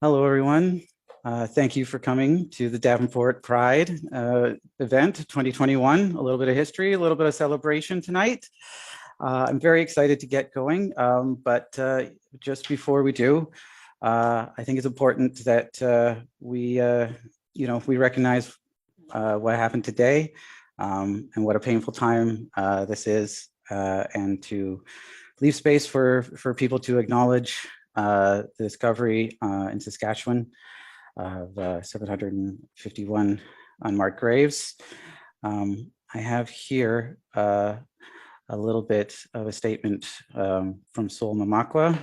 Hello, everyone. Thank you for coming to the Davenport Pride event 2021. A little bit of history, a little bit of celebration tonight. I'm very excited to get going, but just before we do, I think it's important that we recognize what happened today and what a painful time this is, and to leave space for people to acknowledge the discovery in Saskatchewan of 751 unmarked graves. I have here a little bit of a statement from Sol Mamakwa.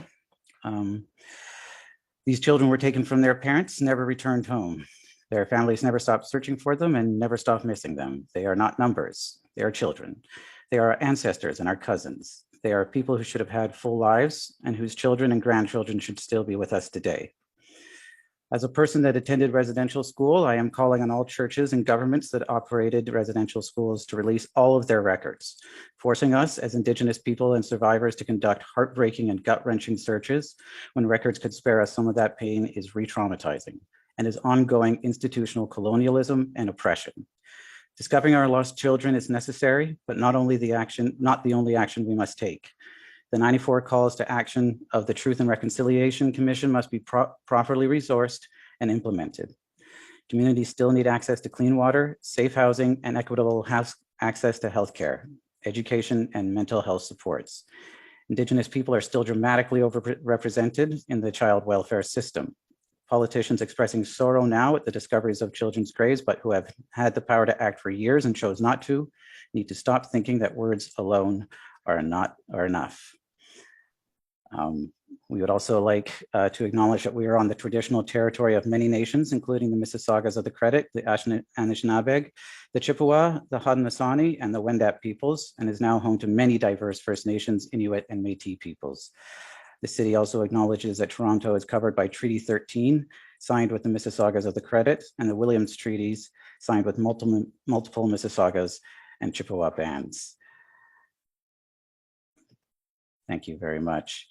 These children were taken from their parents, never returned home. Their families never stopped searching for them and never stopped missing them. They are not numbers, they are children. They are our ancestors and our cousins. They are people who should have had full lives and whose children and grandchildren should still be with us today. As a person that attended residential school, I am calling on all churches and governments that operated residential schools to release all of their records, forcing us as Indigenous people and survivors to conduct heartbreaking and gut-wrenching searches when records could spare us some of that pain is re-traumatizing and is ongoing institutional colonialism and oppression. Discovering our lost children is necessary, but not the only action we must take. The 94 calls to action of the Truth and Reconciliation Commission must be properly resourced and implemented. Communities still need access to clean water, safe housing, and equitable access to healthcare, education, and mental health supports. Indigenous people are still dramatically overrepresented in the child welfare system. Politicians expressing sorrow now at the discoveries of children's graves, but who have had the power to act for years and chose not to, need to stop thinking that words alone are enough. We would also like to acknowledge that we are on the traditional territory of many nations, including the Mississaugas of the Credit, the Anishinaabeg, the Chippewa, the Haudenosaunee, and the Wendat peoples, and is now home to many diverse First Nations, Inuit, and Métis peoples. The city also acknowledges that Toronto is covered by Treaty 13, signed with the Mississaugas of the Credit, and the Williams Treaties, signed with multiple Mississaugas and Chippewa bands. Thank you very much.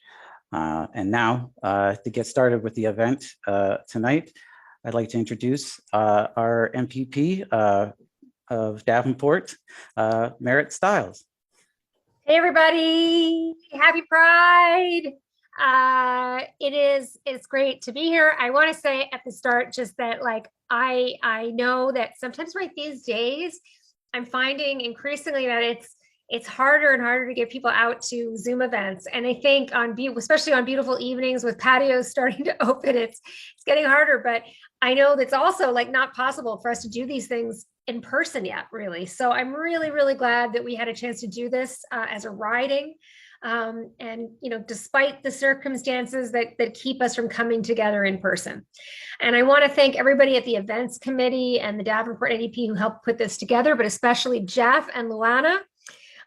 And now, to get started with the event tonight, I'd like to introduce our MPP of Davenport, Merritt Stiles. Hey everybody, happy Pride. It's great to be here. I want to say at the start just that I know that sometimes right these days I'm finding increasingly that it's harder and harder to get people out to Zoom events. And I think especially on beautiful evenings with patios starting to open, it's getting harder, but I know that's also not possible for us to do these things in person yet, really. So I'm really, really glad that we had a chance to do this as a riding. And despite the circumstances that keep us from coming together in person. And I want to thank everybody at the events committee and the Davenport NDP who helped put this together, but especially Jeff and Luana.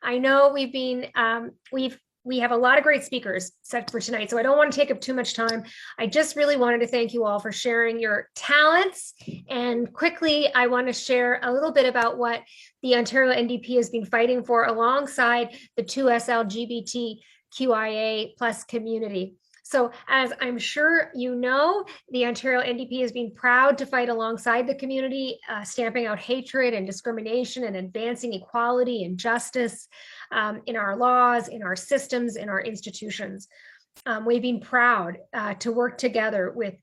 I know we have a lot of great speakers set for tonight, so I don't want to take up too much time. I just really wanted to thank you all for sharing your talents. And quickly, I want to share a little bit about what the Ontario NDP has been fighting for alongside the 2S LGBTQIA plus community. So as I'm sure you know, the Ontario NDP has been proud to fight alongside the community, stamping out hatred and discrimination and advancing equality and justice in our laws, in our systems, in our institutions. We've been proud to work together with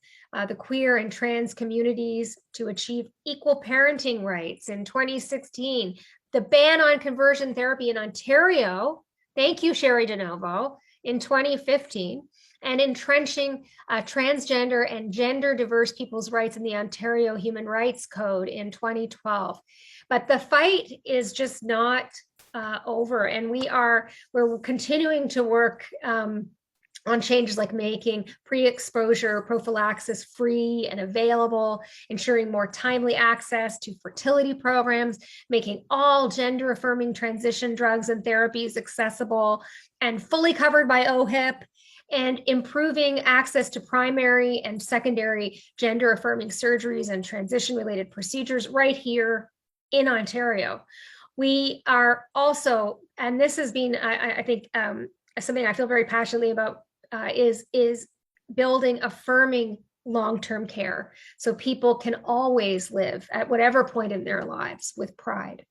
the queer and trans communities to achieve equal parenting rights in 2016, the ban on conversion therapy in Ontario, thank you, Sherry DeNovo, in 2015, and entrenching transgender and gender diverse people's rights in the Ontario Human Rights Code in 2012. But the fight is just not over, and we're continuing to work on changes like making pre-exposure prophylaxis free and available, ensuring more timely access to fertility programs, making all gender-affirming transition drugs and therapies accessible and fully covered by OHIP, and improving access to primary and secondary gender-affirming surgeries and transition-related procedures right here in Ontario. We are also, and this has been, I think, something I feel very passionately about, is building affirming long-term care so people can always live at whatever point in their lives with pride.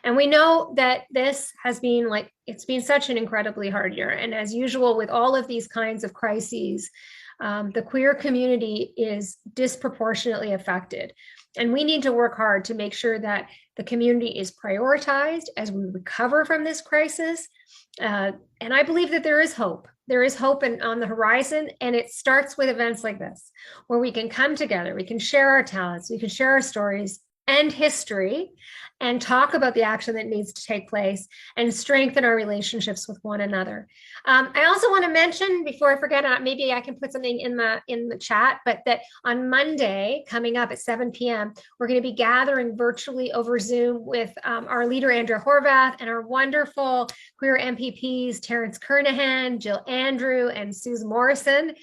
And we know that this has been it's been such an incredibly hard year. And as usual, with all of these kinds of crises, the queer community is disproportionately affected. And we need to work hard to make sure that the community is prioritized as we recover from this crisis. And I believe that there is hope. There is hope on the horizon, and it starts with events like this, where we can come together, we can share our talents, we can share our stories and history, and talk about the action that needs to take place and strengthen our relationships with one another. I also want to mention, before I forget, maybe I can put something in the chat, but that on Monday, coming up at 7 p.m., we're going to be gathering virtually over Zoom with our leader, Andrea Horvath, and our wonderful queer MPPs, Terrence Kernahan, Jill Andrew, and Suze Morrison,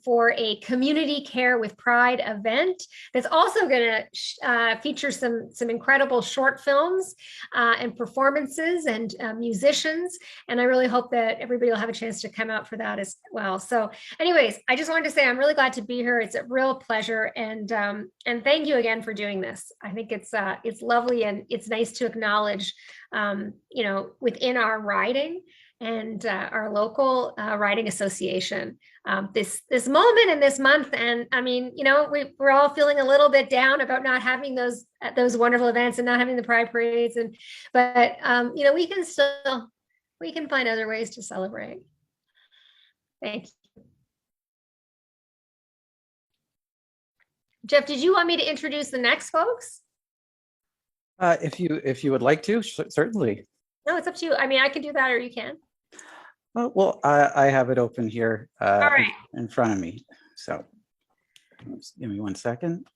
for a community care with pride event that's also going to feature some incredible short films and performances and musicians. And I really hope that everybody will have a chance to come out for that as well. So anyways, I just wanted to say I'm really glad to be here. It's a real pleasure. And thank you again for doing this. I think it's lovely, and it's nice to acknowledge, within our riding and our local riding association, this moment in this month. And I mean, we're all feeling a little bit down about not having those wonderful events and not having the pride parades, but we can find other ways to celebrate. Thank you. Jeff, did you want me to introduce the next folks? If you would like to, certainly. No, it's up to you. I mean, I can do that, or you can. Well, I have it open here All right. in front of me. So give me 1 second.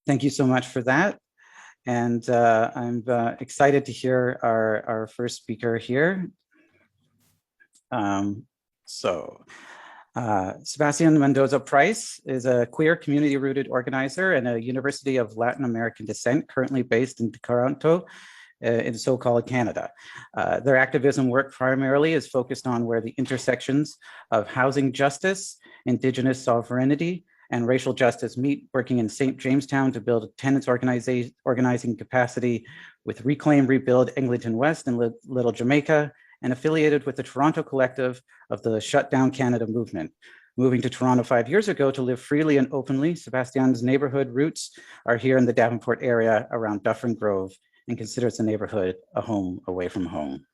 Thank you so much for that. And I'm excited to hear our first speaker here. Sebastian Mendoza Price is a queer community-rooted organizer and a University of Latin American descent, currently based in Toronto, in so-called Canada. Their activism work primarily is focused on where the intersections of housing justice, Indigenous sovereignty, and racial justice meet, working in St. Jamestown to build a tenants organizing capacity with Reclaim, Rebuild Eglinton West and Little Jamaica, and affiliated with the Toronto collective of the Shut Down Canada movement. Moving to Toronto 5 years ago to live freely and openly, Sebastian's neighborhood roots are here in the Davenport area around Dufferin Grove, and considers the neighborhood a home away from home.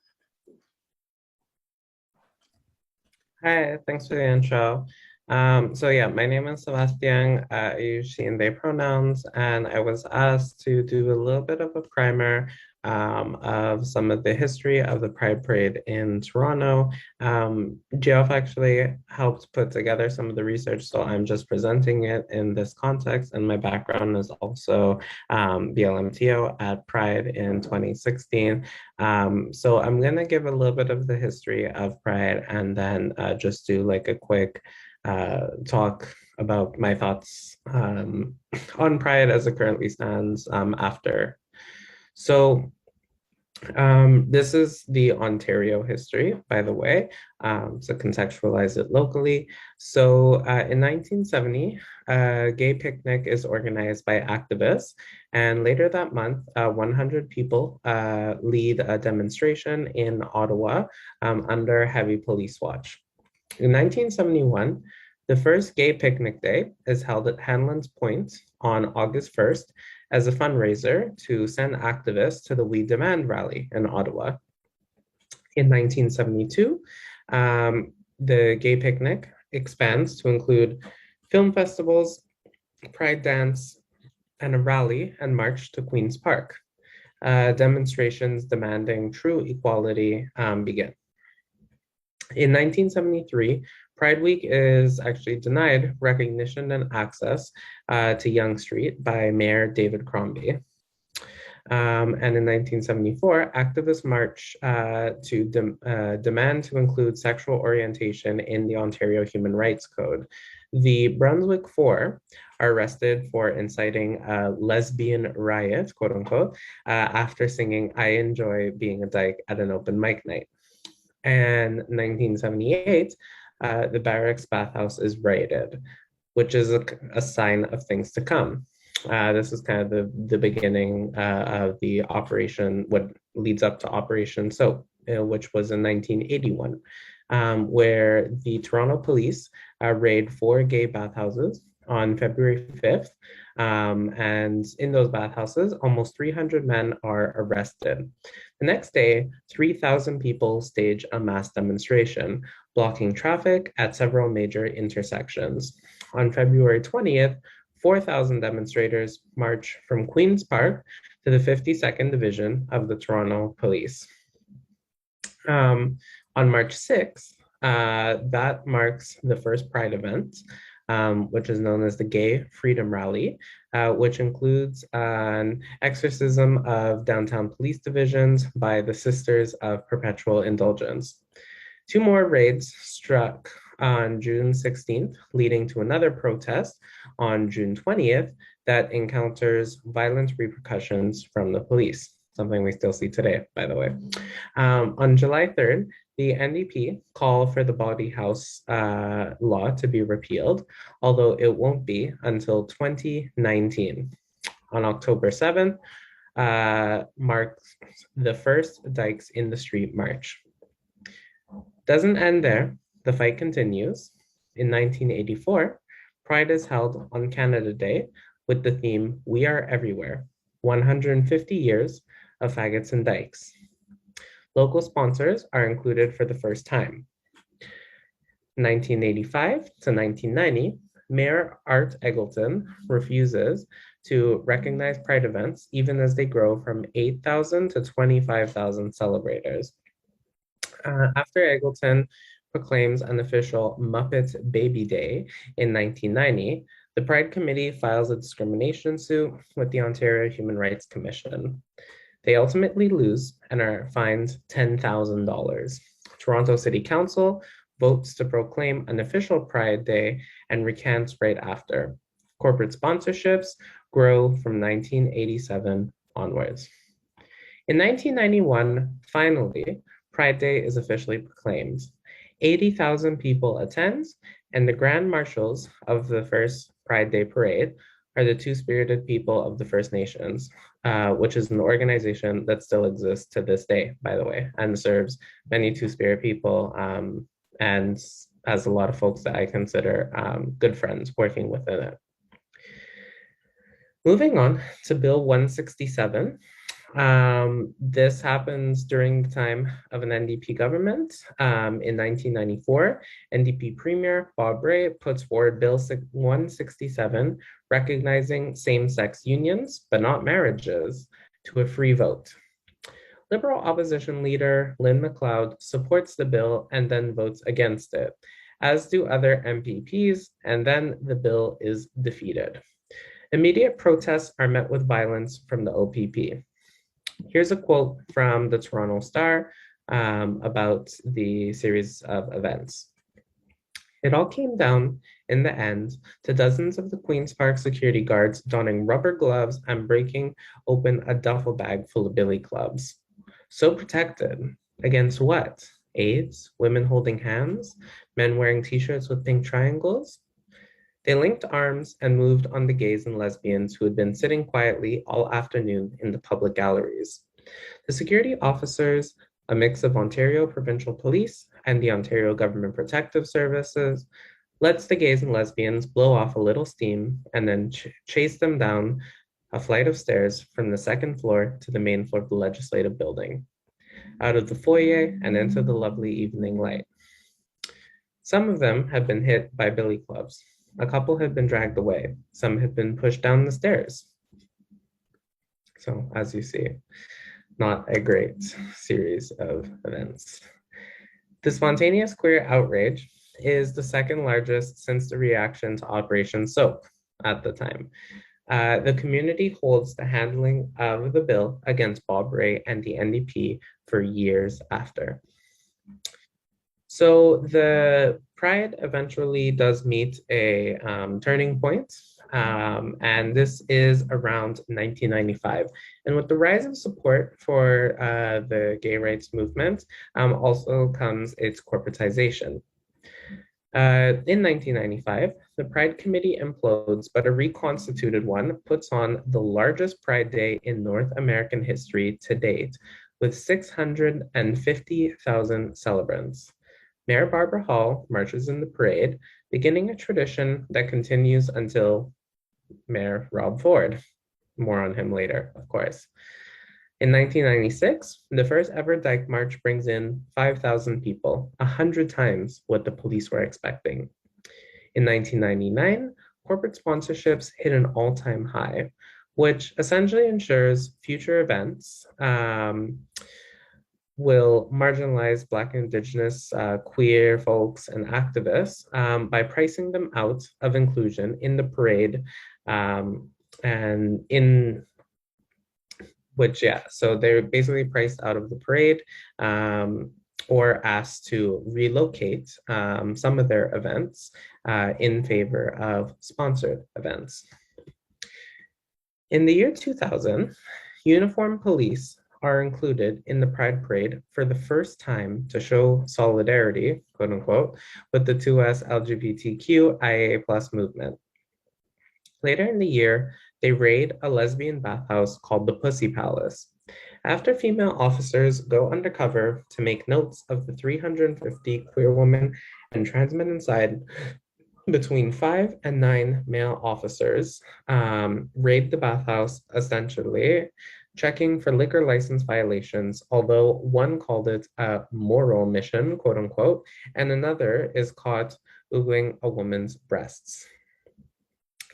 Hi, thanks for the intro. So yeah, my name is Sebastian. I use she and they pronouns, and I was asked to do a little bit of a primer of some of the history of the Pride Parade in Toronto. Geoff actually helped put together some of the research, so I'm just presenting it in this context, and my background is also BLMTO at Pride in 2016. So I'm gonna give a little bit of the history of Pride, and then just do like a quick talk about my thoughts on Pride as it currently stands after. So this is the Ontario history, by the way, to contextualize it locally. So in 1970, a gay picnic is organized by activists, and later that month, 100 people lead a demonstration in Ottawa under heavy police watch. In 1971, the first gay picnic day is held at Hanlan's Point on August 1st as a fundraiser to send activists to the We Demand rally in Ottawa. In 1972, the gay picnic expands to include film festivals, Pride Dance, and a rally and march to Queen's Park. Demonstrations demanding true equality begin. In 1973, Pride Week is actually denied recognition and access to Yonge Street by Mayor David Crombie. And in 1974, activists march to demand to include sexual orientation in the Ontario Human Rights Code. The Brunswick Four are arrested for inciting a lesbian riot, quote unquote, after singing "I Enjoy Being a Dyke" at an open mic night. And 1978, the barracks bathhouse is raided, which is a sign of things to come. This is kind of the beginning of the operation, what leads up to Operation Soap, which was in 1981, where the Toronto police raid four gay bathhouses on February 5th. And in those bathhouses, almost 300 men are arrested. The next day, 3,000 people stage a mass demonstration, blocking traffic at several major intersections. On February 20th, 4,000 demonstrators march from Queen's Park to the 52nd Division of the Toronto Police. On March 6th, that marks the first Pride event, which is known as the Gay Freedom Rally, which includes an exorcism of downtown police divisions by the Sisters of Perpetual Indulgence. Two more raids struck on June 16th, leading to another protest on June 20th that encounters violent repercussions from the police, something we still see today, by the way. On July 3rd, the NDP call for the body house law to be repealed, although it won't be until 2019. On October 7th, marks the first Dykes in the Street March. Doesn't end there, the fight continues. In 1984, Pride is held on Canada Day with the theme, We Are Everywhere, 150 years of faggots and dykes. Local sponsors are included for the first time. 1985 to 1990, Mayor Art Eggleton refuses to recognize Pride events even as they grow from 8,000 to 25,000 celebrators. After Eggleton proclaims an official Muppet Baby Day in 1990, the Pride Committee files a discrimination suit with the Ontario Human Rights Commission. They ultimately lose and are fined $10,000. Toronto City Council votes to proclaim an official Pride Day and recants right after. Corporate sponsorships grow from 1987 onwards. In 1991, finally, Pride Day is officially proclaimed. 80,000 people attend, and the Grand Marshals of the first Pride Day Parade are the Two-Spirited People of the First Nations, which is an organization that still exists to this day, by the way, and serves many Two-Spirit people and has a lot of folks that I consider good friends working within it. Moving on to Bill 167. This happens during the time of an NDP government. In 1994, NDP Premier Bob Rae puts forward Bill 167, recognizing same-sex unions, but not marriages, to a free vote. Liberal opposition leader Lynn MacLeod supports the bill and then votes against it, as do other MPPs, and then the bill is defeated. Immediate protests are met with violence from the OPP. Here's a quote from the Toronto Star about the series of events. It all came down, in the end, to dozens of the Queen's Park security guards donning rubber gloves and breaking open a duffel bag full of billy clubs. So protected. Against what? AIDS? Women holding hands? Men wearing t-shirts with pink triangles? They linked arms and moved on the gays and lesbians who had been sitting quietly all afternoon in the public galleries. The security officers, a mix of Ontario Provincial Police and the Ontario Government Protective Services, lets the gays and lesbians blow off a little steam and then chase them down a flight of stairs from the second floor to the main floor of the legislative building, out of the foyer and into the lovely evening light. Some of them had been hit by billy clubs. A couple had been dragged away. Some had been pushed down the stairs. So, as you see, not a great series of events. The spontaneous queer outrage is the second largest since the reaction to Operation Soap at the time. The community holds the handling of the bill against Bob Rae and the NDP for years after. So the Pride eventually does meet a turning point And this is around 1995. And with the rise of support for the gay rights movement, also comes its corporatization. In 1995, the Pride Committee implodes, but a reconstituted one puts on the largest Pride Day in North American history to date, with 650,000 celebrants. Mayor Barbara Hall marches in the parade, beginning a tradition that continues until Mayor Rob Ford. More on him later, of course. In 1996, the first ever Dyke March brings in 5,000 people, 100 times what the police were expecting. In 1999, corporate sponsorships hit an all-time high, which essentially ensures future events will marginalize Black, Indigenous, queer folks, and activists by pricing them out of inclusion in the parade and in which, yeah, so they're basically priced out of the parade or asked to relocate some of their events in favor of sponsored events. In the year 2000, uniformed police are included in the Pride Parade for the first time to show solidarity, quote unquote, with the 2S LGBTQIA+ movement. Later in the year, they raid a lesbian bathhouse called the Pussy Palace. After female officers go undercover to make notes of the 350 queer women and trans men inside, between 5 and 9 male officers raid the bathhouse, essentially checking for liquor license violations, although one called it a moral mission, quote unquote, and another is caught oogling a woman's breasts.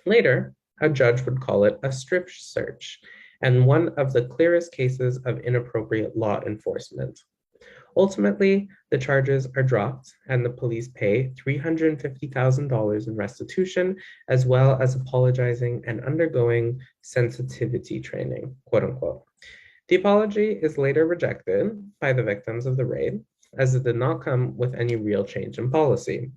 Later, a judge would call it a strip search, and one of the clearest cases of inappropriate law enforcement. Ultimately, the charges are dropped and the police pay $350,000 in restitution, as well as apologizing and undergoing sensitivity training, quote unquote. The apology is later rejected by the victims of the raid, as it did not come with any real change in policy.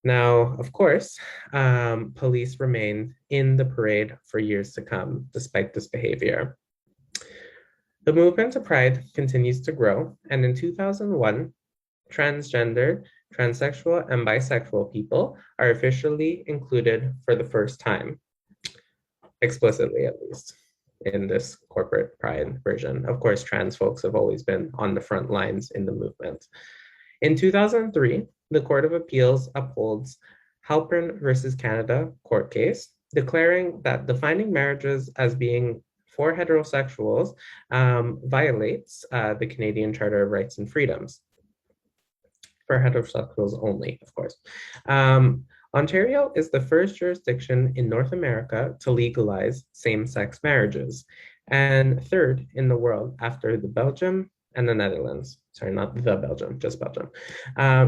Now, of course, police remained in the parade for years to come, despite this behavior. The movement to Pride continues to grow, and in 2001, transgender, transsexual, and bisexual people are officially included for the first time, explicitly at least, in this corporate Pride version. Of course, trans folks have always been on the front lines in the movement. In 2003, the Court of Appeals upholds Halpern versus Canada court case, declaring that defining marriages as being for heterosexuals violates the Canadian Charter of Rights and Freedoms. For heterosexuals only, of course. Ontario is the first jurisdiction in North America to legalize same-sex marriages, and third in the world after the Belgium and the Netherlands. Sorry, not the Belgium, just Belgium.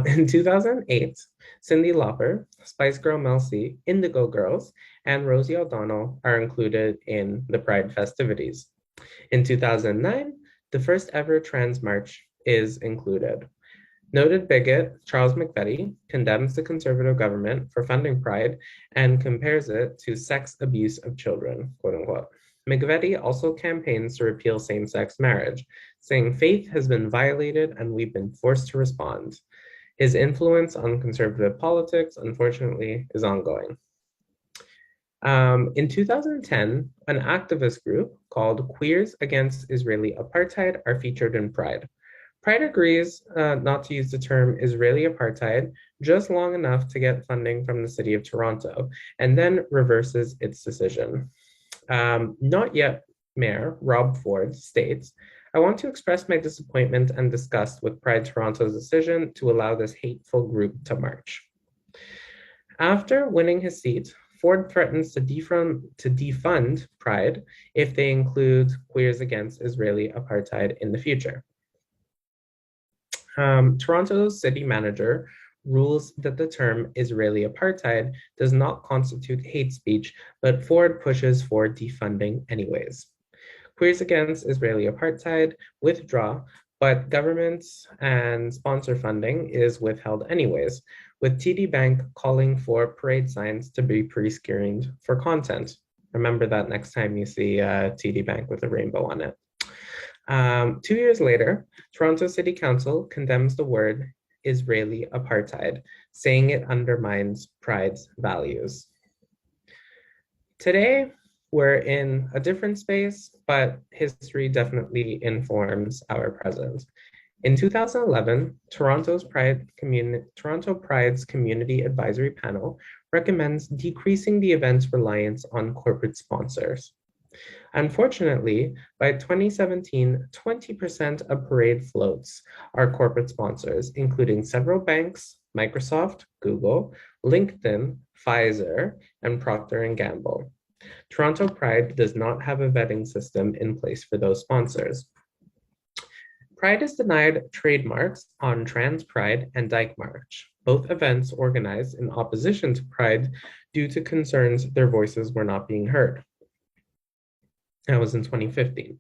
In 2008, Cyndi Lauper, Spice Girl Mel C, Indigo Girls, and Rosie O'Donnell are included in the Pride festivities. In 2009, the first ever trans march is included. Noted bigot Charles McVety condemns the Conservative government for funding Pride and compares it to sex abuse of children, quote unquote. McVety also campaigns to repeal same-sex marriage, saying faith has been violated and we've been forced to respond. His influence on conservative politics, unfortunately, is ongoing. In 2010, an activist group called Queers Against Israeli Apartheid are featured in Pride. Pride agrees not to use the term Israeli apartheid just long enough to get funding from the city of Toronto, and then reverses its decision. Not yet Mayor Rob Ford states, I want to express my disappointment and disgust with Pride Toronto's decision to allow this hateful group to march. After winning his seat, Ford threatens to defund Pride if they include Queers Against Israeli Apartheid in the future. Toronto's city manager rules that the term Israeli apartheid does not constitute hate speech, but Ford pushes for defunding anyways. Queers Against Israeli Apartheid withdraw, but government and sponsor funding is withheld anyways, with TD Bank calling for parade signs to be pre-screened for content. Remember that next time you see TD Bank with a rainbow on it. 2 years later, Toronto City Council condemns the word Israeli apartheid, saying it undermines Pride's values. Today, we're in a different space, but history definitely informs our present. In 2011, Toronto Pride's Community Advisory Panel recommends decreasing the event's reliance on corporate sponsors. Unfortunately, by 2017, 20% of parade floats are corporate sponsors, including several banks, Microsoft, Google, LinkedIn, Pfizer, and Procter & Gamble. Toronto Pride does not have a vetting system in place for those sponsors. Pride is denied trademarks on Trans Pride and Dyke March, both events organized in opposition to Pride due to concerns their voices were not being heard. That was in 2015.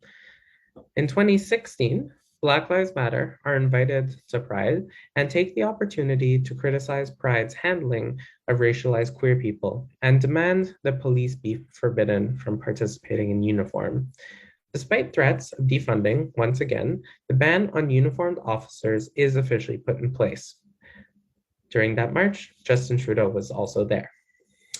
In 2016, Black Lives Matter are invited to Pride and take the opportunity to criticize Pride's handling of racialized queer people and demand that police be forbidden from participating in uniform. Despite threats of defunding, once again, the ban on uniformed officers is officially put in place. During that march, Justin Trudeau was also there.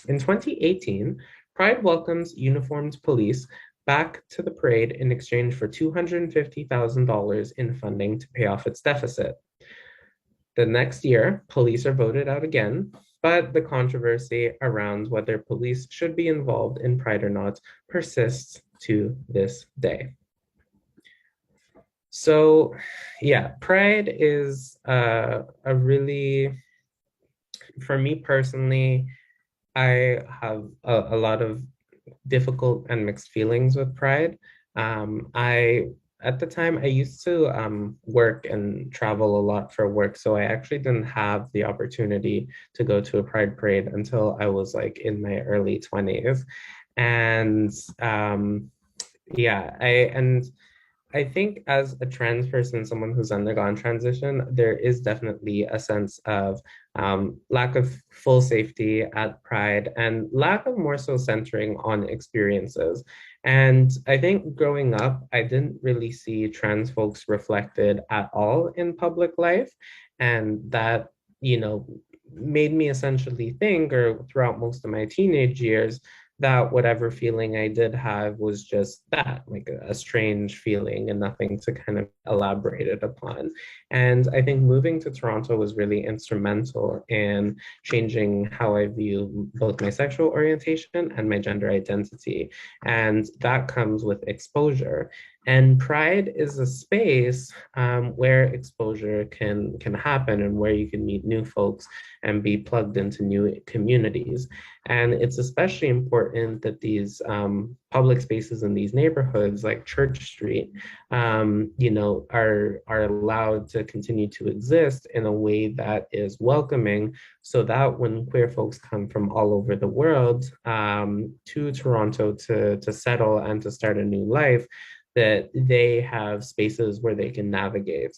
In 2018, Pride welcomes uniformed police back to the parade in exchange for $250,000 in funding to pay off its deficit. The next year, police are voted out again, but the controversy around whether police should be involved in Pride or not persists to this day. So yeah, Pride is a really, for me personally, I have a lot of difficult and mixed feelings with Pride. At the time, I used to work and travel a lot for work, so I actually didn't have the opportunity to go to a Pride parade until I was like in my early 20s. And yeah, I think as a trans person, someone who's undergone transition, there is definitely a sense of lack of full safety at Pride and lack of more so centering on experiences. And I think growing up, I didn't really see trans folks reflected at all in public life. And that, made me essentially think, or throughout most of my teenage years, that whatever feeling I did have was just that, like a strange feeling and nothing to kind of elaborate it upon. And I think moving to Toronto was really instrumental in changing how I view both my sexual orientation and my gender identity. And that comes with exposure. And Pride is a space where exposure can happen and where you can meet new folks and be plugged into new communities. And it's especially important that these public spaces in these neighborhoods like Church Street, are allowed to continue to exist in a way that is welcoming, so that when queer folks come from all over the world to Toronto to settle and to start a new life, that they have spaces where they can navigate.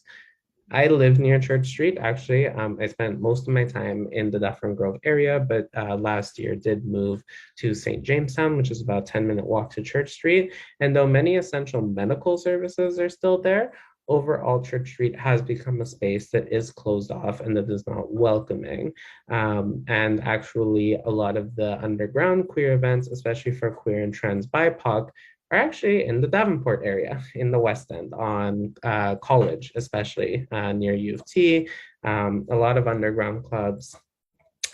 I live near Church Street, actually. I spent most of my time in the Dufferin Grove area, but last year did move to St. Jamestown, which is about a 10-minute walk to Church Street. And though many essential medical services are still there, overall Church Street has become a space that is closed off and that is not welcoming. And actually, a lot of the underground queer events, especially for queer and trans BIPOC, are actually in the Davenport area, in the West End, on College, especially near U of T, a lot of underground clubs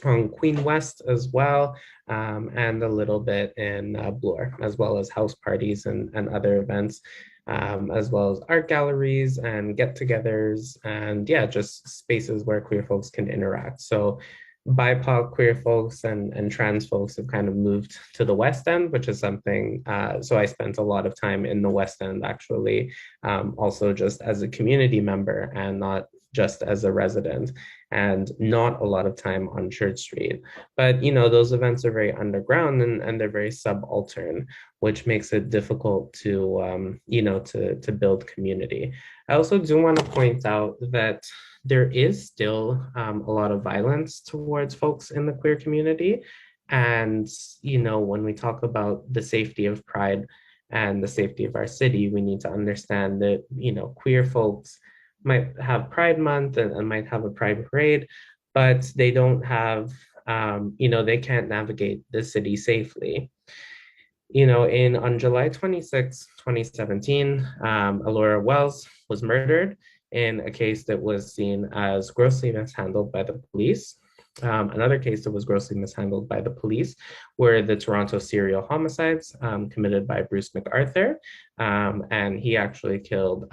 on Queen West as well, and a little bit in Bloor, as well as house parties and other events, as well as art galleries and get-togethers, and yeah, just spaces where queer folks can interact. So BIPOC queer folks and trans folks have kind of moved to the West End, which is something, so I spent a lot of time in the West End actually, also just as a community member and not just as a resident and not a lot of time on Church Street. But, you know, those events are very underground and they're very subaltern, which makes it difficult to, you know, to build community. I also do want to point out that there is still a lot of violence towards folks in the queer community. And, you know, when we talk about the safety of Pride and the safety of our city, we need to understand that, you know, queer folks might have Pride Month and might have a Pride parade, but they don't have, you know, they can't navigate the city safely. You know, on July 26, 2017, Alora Wells was murdered in a case that was seen as grossly mishandled by the police. Another case that was grossly mishandled by the police were the Toronto serial homicides committed by Bruce McArthur. And he actually killed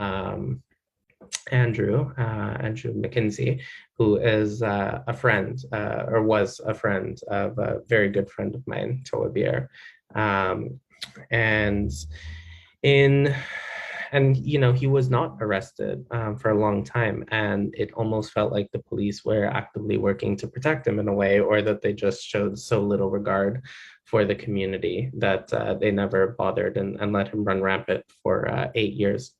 Andrew McKinsey, who is a friend or was a friend of a very good friend of mine, Toa Beer. And in and you know, he was not arrested for a long time, and it almost felt like the police were actively working to protect him in a way, or that they just showed so little regard for the community that they never bothered and let him run rampant for 8 years.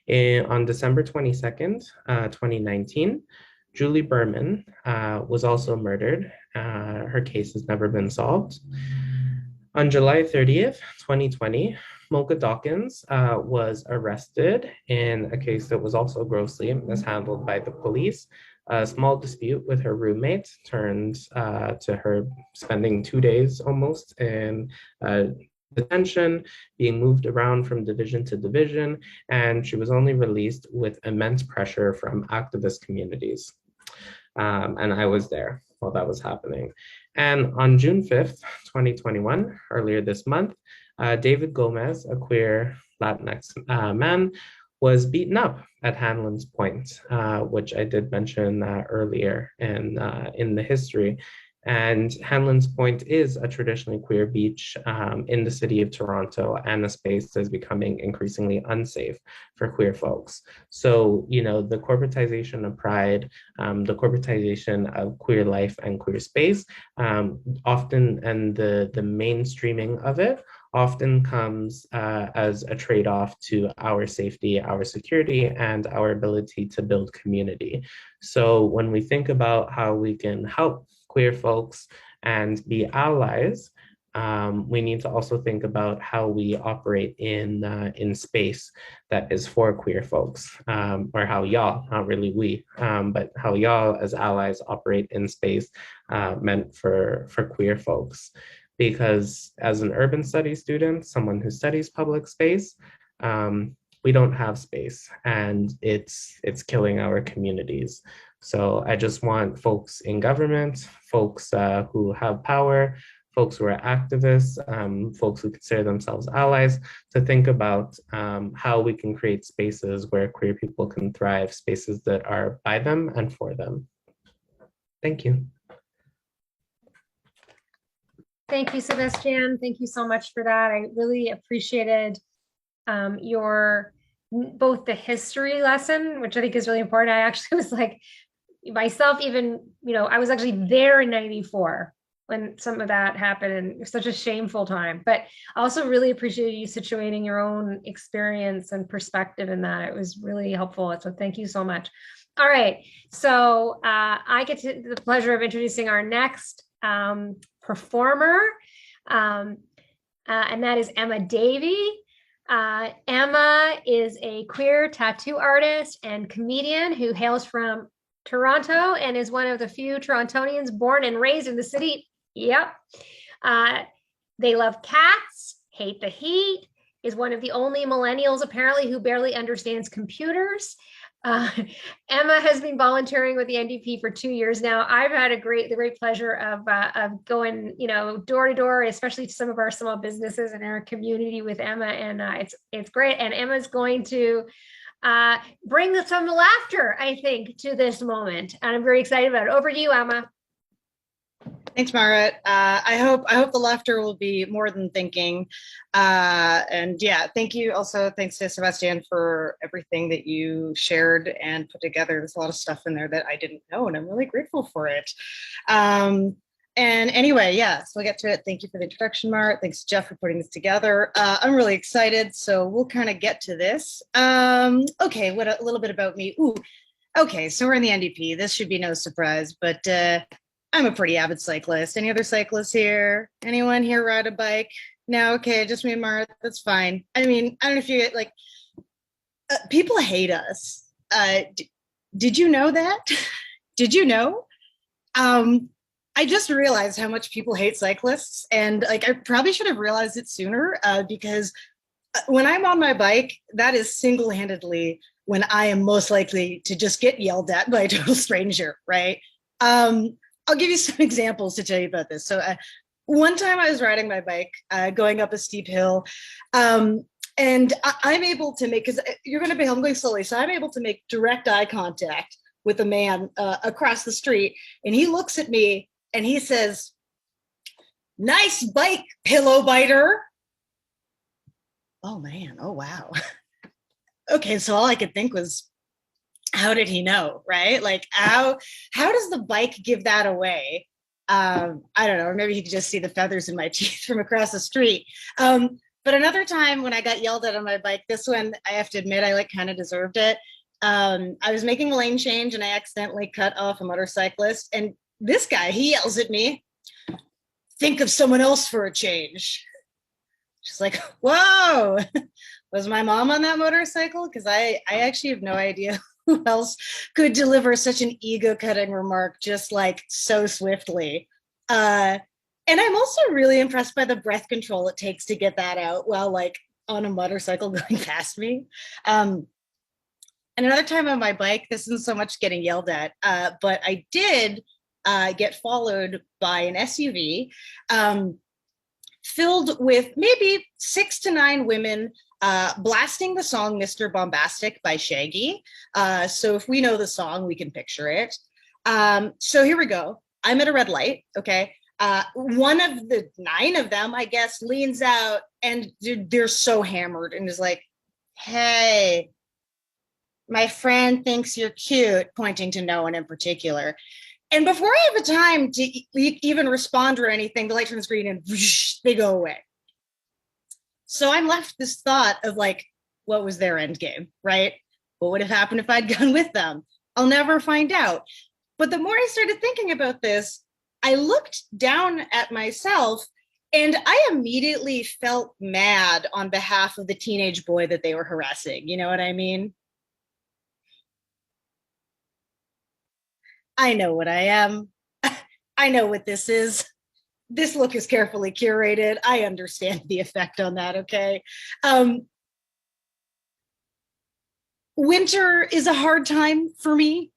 On December 22nd, 2019, Julie Berman was also murdered. Her case has never been solved. On July 30th, 2020, Mocha Dawkins was arrested in a case that was also grossly mishandled by the police. A small dispute with her roommate turned to her spending 2 days almost in detention, being moved around from division to division, and she was only released with immense pressure from activist communities. And I was there while that was happening. And on June 5th, 2021, earlier this month, David Gomez, a queer Latinx man, was beaten up at Hanlon's Point, which I did mention earlier in the history. And Hanlon's Point is a traditionally queer beach in the city of Toronto, and the space is becoming increasingly unsafe for queer folks. So, you know, the corporatization of Pride, the corporatization of queer life and queer space, often, and the mainstreaming of it, often comes as a trade-off to our safety, our security, and our ability to build community. So when we think about how we can help queer folks and be allies, we need to also think about how we operate in space that is for queer folks, or how y'all, not really we, but how y'all as allies operate in space meant for queer folks. Because as an urban studies student, someone who studies public space, we don't have space, and it's killing our communities. So I just want folks in government, folks who have power, folks who are activists, folks who consider themselves allies, to think about how we can create spaces where queer people can thrive, spaces that are by them and for them. Thank you. Thank you, Sebastian. Thank you so much for that. I really appreciated your both the history lesson, which I think is really important. I actually was like, myself, even, you know, I was actually there in '94 when some of that happened, and it was such a shameful time. But I also really appreciated you situating your own experience and perspective in that. It was really helpful. So thank you so much. All right. So I get the pleasure of introducing our next performer, and that is Emma Davey. Emma is a queer tattoo artist and comedian who hails from Toronto and is one of the few Torontonians born and raised in the city. Yep. They love cats, hate the heat, is one of the only millennials apparently who barely understands computers. Emma has been volunteering with the NDP for 2 years now. I've had the great pleasure of going, you know, door to door, especially to some of our small businesses in our community with Emma, and it's great. And Emma's going to bring some laughter, I think, to this moment, and I'm very excited about it. Over to you, Emma. Thanks, Marit. I hope the laughter will be more than thinking. And yeah, thank you. Also, thanks to Sebastian for everything that you shared and put together. There's a lot of stuff in there that I didn't know, and I'm really grateful for it. And anyway, yeah, so we'll get to it. Thank you for the introduction, Marit. Thanks, Jeff, for putting this together. I'm really excited, so we'll kind of get to this. Okay, what a little bit about me. Ooh, okay, so we're in the NDP. This should be no surprise, but I'm a pretty avid cyclist. Any other cyclists here? Anyone here ride a bike? No, okay, just me and Mara. That's fine. I mean, I don't know if you get like, people hate us. Did you know that? Did you know? I just realized how much people hate cyclists, and like I probably should have realized it sooner because when I'm on my bike, that is single-handedly when I am most likely to just get yelled at by a total stranger, right? I'll give you some examples to tell you about this. So one time I was riding my bike, going up a steep hill, and I'm able to make, because you're going to be, I'm going slowly, so I'm able to make direct eye contact with a man across the street, and he looks at me and he says, "Nice bike, pillow biter." Oh man, oh wow. Okay, so all I could think was, how did he know, right? Like how does the bike give that away? I don't know, or maybe he could just see the feathers in my teeth from across the street. But another time when I got yelled at on my bike, this one I have to admit I like kind of deserved it. I was making a lane change and I accidentally cut off a motorcyclist, and this guy, he yells at me, "Think of someone else for a change." She's like, whoa, was my mom on that motorcycle? Because I actually have no idea who else could deliver such an ego-cutting remark just like so swiftly. And I'm also really impressed by the breath control it takes to get that out while like on a motorcycle going past me. And another time on my bike, this isn't so much getting yelled at, but I did get followed by an SUV filled with maybe 6 to 9 women blasting the song Mr. Bombastic by Shaggy. So if we know the song, we can picture it. So here we go. I'm at a red light, okay? One of the 9 of them, I guess, leans out and they're so hammered and is like, "Hey, my friend thinks you're cute," pointing to no one in particular. And before I have a time to even respond or anything, the light turns green and whoosh, they go away. So I'm left this thought of like, what was their end game, right? What would have happened if I'd gone with them? I'll never find out. But the more I started thinking about this, I looked down at myself and I immediately felt mad on behalf of the teenage boy that they were harassing. You know what I mean? I know what I am. I know what this is. This look is carefully curated. I understand the effect on that, okay? Winter is a hard time for me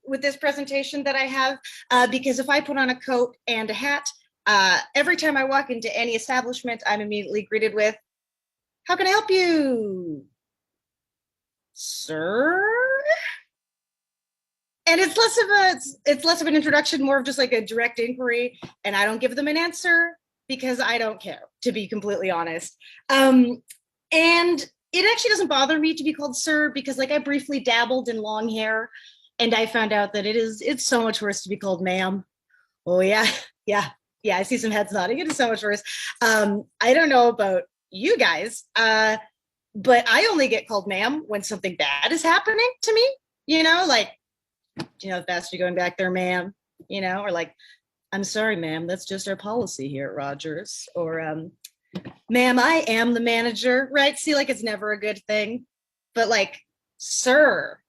with this presentation that I have, because if I put on a coat and a hat, every time I walk into any establishment, I'm immediately greeted with, "How can I help you, sir?" And it's less of an introduction, more of just like a direct inquiry, and I don't give them an answer because I don't care, to be completely honest. And it actually doesn't bother me to be called sir because like I briefly dabbled in long hair and I found out that it's so much worse to be called ma'am. Oh yeah, yeah, I see some heads nodding. It is so much worse. I don't know about you guys, but I only get called ma'am when something bad is happening to me, you know, like, "Do you know how fast you're going back there, ma'am?" You know, or like, "I'm sorry, ma'am, that's just our policy here at Rogers." Or, "Ma'am, I am the manager," right? See, like it's never a good thing. But like, sir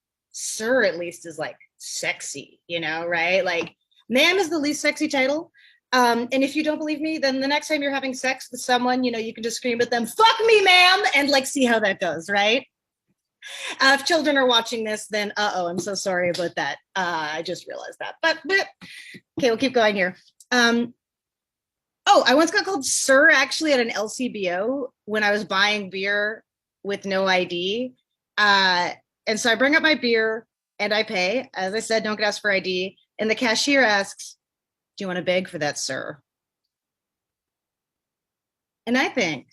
at least is like sexy, you know, right? Like, ma'am is the least sexy title. And if you don't believe me, then the next time you're having sex with someone, you know, you can just scream at them, "Fuck me, ma'am," and like see how that goes, right? If children are watching this, then I'm so sorry about that. I just realized that. But okay, we'll keep going here. I once got called sir actually at an LCBO when I was buying beer with no ID. And so I bring up my beer and I pay. As I said, don't get asked for ID. And the cashier asks, Do you want to beg for that, sir? And I think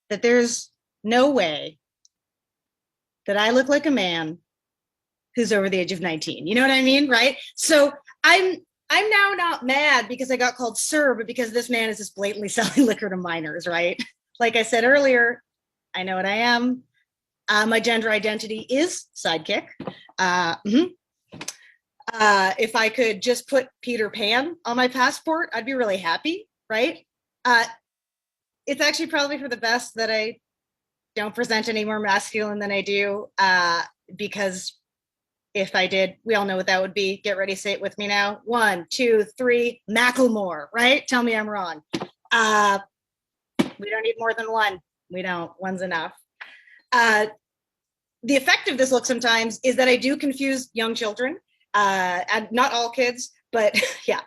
that there's no way that I look like a man who's over the age of 19. You know what I mean, right? So I'm now not mad because I got called sir, but because this man is just blatantly selling liquor to minors, right? Like I said earlier, I know what I am. My gender identity is sidekick. If I could just put Peter Pan on my passport, I'd be really happy, right? It's actually probably for the best that I don't present any more masculine than I do, because if I did, we all know what that would be. Get ready, say it with me now. 1, 2, 3, Macklemore, right? Tell me I'm wrong. We don't need more than one. We don't. One's enough. The effect of this look sometimes is that I do confuse young children, and not all kids, but yeah,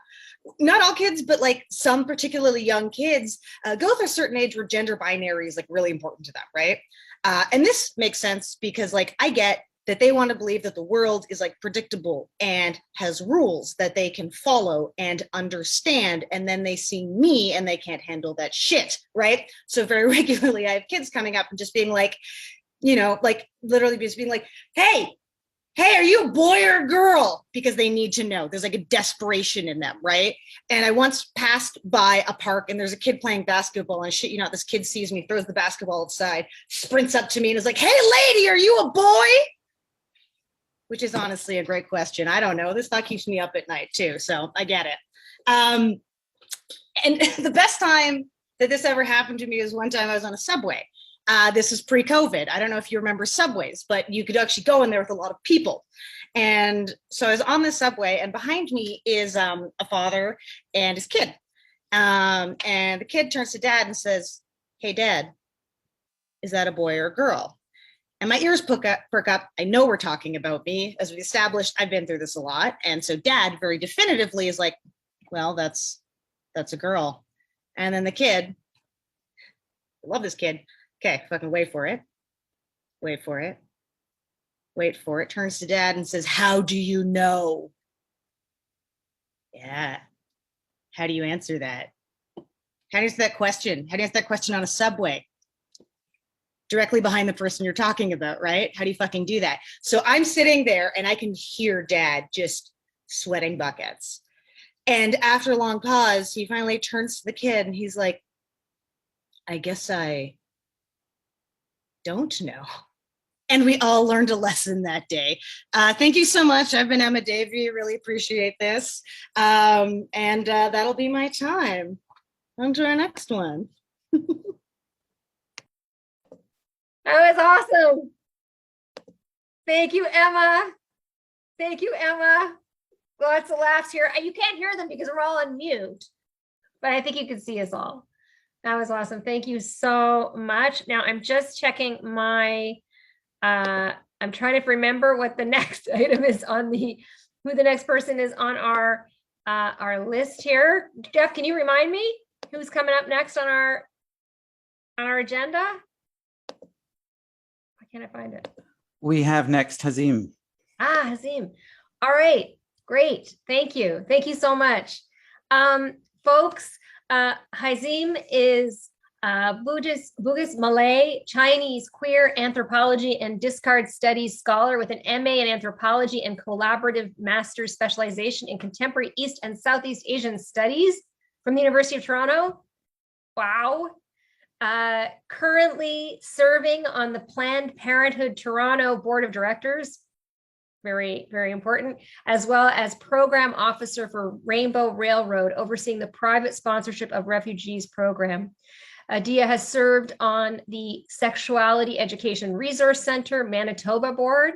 not all kids, but like some particularly young kids go through a certain age where gender binary is like really important to them, right? And this makes sense because like I get that they want to believe that the world is like predictable and has rules that they can follow and understand, and then they see me and they can't handle that shit, right? So very regularly I have kids coming up and just being like, you know, like literally just being like, hey, are you a boy or a girl? Because they need to know. There's like a desperation in them, right? And I once passed by a park and there's a kid playing basketball, and shit, you know, this kid sees me, throws the basketball aside, sprints up to me and is like, hey lady, are you a boy? Which is honestly a great question. I don't know. This thought keeps me up at night too, so I get it. And the best time that this ever happened to me was one time I was on a subway. This is pre-COVID. I don't know if you remember subways, but you could actually go in there with a lot of people. And so I was on the subway, and behind me is a father and his kid. And the kid turns to dad and says, hey, dad, is that a boy or a girl? And my ears perk up. I know we're talking about me. As we established, I've been through this a lot. And so dad very definitively is like, well, that's a girl. And then the kid, I love this kid. Okay, fucking wait for it. Wait for it. Wait for it. Turns to dad and says, how do you know? Yeah. How do you answer that? How do you answer that question? How do you answer that question on a subway? Directly behind the person you're talking about, right? How do you fucking do that? So I'm sitting there and I can hear dad just sweating buckets. And after a long pause, he finally turns to the kid and he's like, I guess I don't know. And we all learned a lesson that day. Thank you so much. I've been Emma Davey. Really appreciate this. And that'll be my time. On to our next one. That was awesome. Thank you, Emma. Thank you, Emma. Lots of laughs here. You can't hear them because we're all on mute, but I think you can see us all. That was awesome. Thank you so much. Now I'm just checking my, I'm trying to remember what the next item is on who the next person is on our list here. Jeff, can you remind me who's coming up next on our agenda? Why can't I find it? We have next Hazim. Hazim. All right, great. Thank you. Thank you so much. Folks, Hazim is Buddhist, Malay, Chinese, queer anthropology and discard studies scholar with an MA in anthropology and collaborative master's specialization in contemporary East and Southeast Asian studies from the University of Toronto. Wow. Currently serving on the Planned Parenthood Toronto Board of Directors. Very, very important, as well as program officer for Rainbow Railroad, overseeing the private sponsorship of refugees program. Dia has served on the Sexuality Education Resource Center Manitoba Board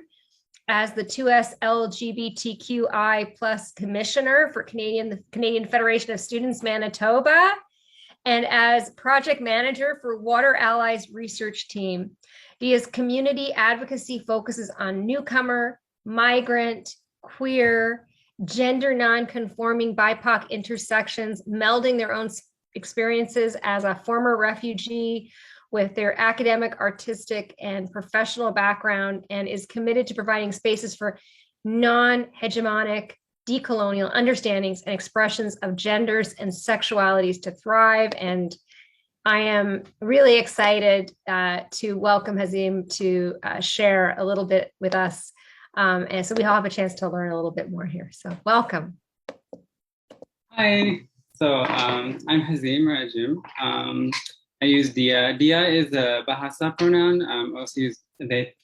as the 2S LGBTQI plus commissioner for the Canadian Federation of Students Manitoba, and as project manager for Water Allies research team. Dia's community advocacy focuses on newcomer, migrant, queer, gender non-conforming BIPOC intersections, melding their own experiences as a former refugee with their academic, artistic, and professional background, and is committed to providing spaces for non-hegemonic decolonial understandings and expressions of genders and sexualities to thrive. And I am really excited to welcome Hazim to share a little bit with us. And so we all have a chance to learn a little bit more here. So welcome. Hi. So I'm Hazim Rajim. I use Dia. Dia is a Bahasa pronoun. I also use they,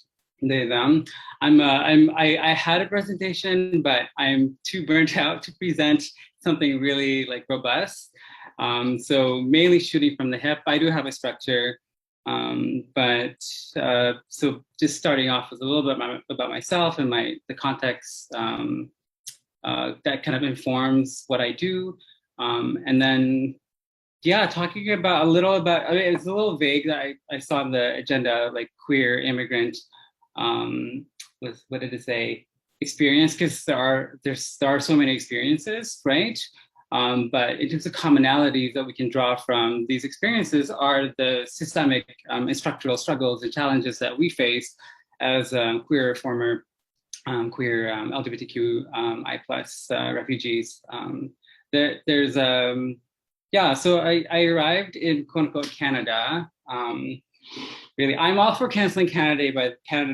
them. I had a presentation, but I'm too burnt out to present something really like robust. So mainly shooting from the hip. I do have a structure, but so just starting off with a little bit about myself and the context that kind of informs what I do, and then yeah, talking about a little about. I mean, it's a little vague that I saw on the agenda, like queer immigrant. With what did it say? Experience, because there are so many experiences, right? But in terms of commonalities that we can draw from these experiences are the systemic and structural struggles and challenges that we face as queer former queer LGBTQI plus refugees. There's yeah, so I arrived in quote unquote Canada. Really, I'm all for canceling Canada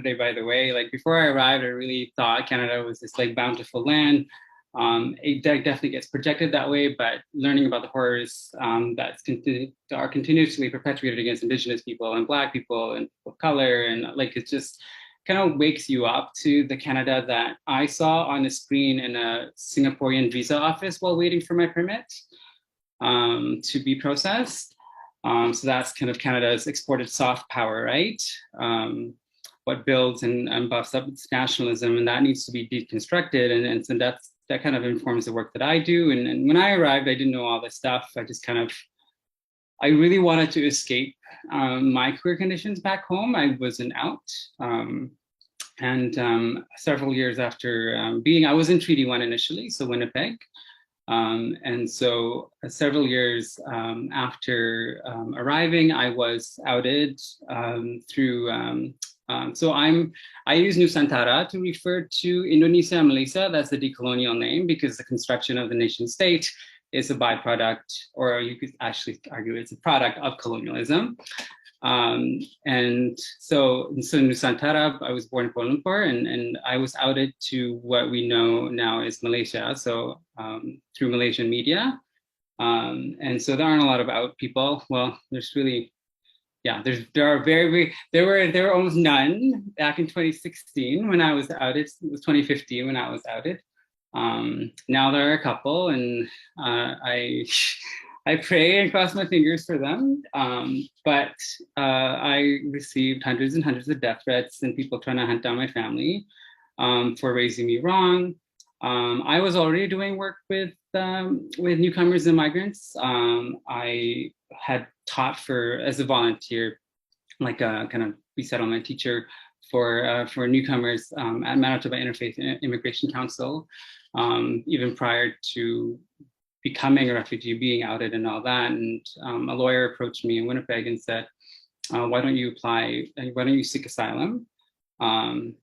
Day, by the way. Like before I arrived, I really thought Canada was this like bountiful land. It definitely gets projected that way, but learning about the horrors that are continuously perpetuated against Indigenous people and Black people and people of color, and like it just kind of wakes you up to the Canada that I saw on a screen in a Singaporean visa office while waiting for my permit to be processed. So that's kind of Canada's exported soft power, right? What builds and buffs up its nationalism, and that needs to be deconstructed. And so that kind of informs the work that I do. And when I arrived, I didn't know all this stuff. I really wanted to escape my queer conditions back home. I wasn't out. Several years after I was in Treaty 1 initially, so Winnipeg. And so several years after arriving, I was outed through, I use Nusantara to refer to Indonesia and Malaysia. That's the decolonial name because the construction of the nation state is a byproduct, or you could actually argue it's a product of colonialism. And so Nusantara, I was born in Kuala Lumpur, and I was outed to what we know now is Malaysia. So through Malaysian media, and so there aren't a lot of out people. Well, there's really, yeah, there were almost none back in 2016 when I was outed. It was 2015 when I was outed. Now there are a couple, and I pray and cross my fingers for them, but I received hundreds and hundreds of death threats and people trying to hunt down my family for raising me wrong. I was already doing work with newcomers and migrants. I had taught as a volunteer, like a kind of resettlement teacher for newcomers at Manitoba Interfaith Immigration Council, even prior to becoming a refugee, being outed and all that. And a lawyer approached me in Winnipeg and said, why don't you apply, why don't you seek asylum? And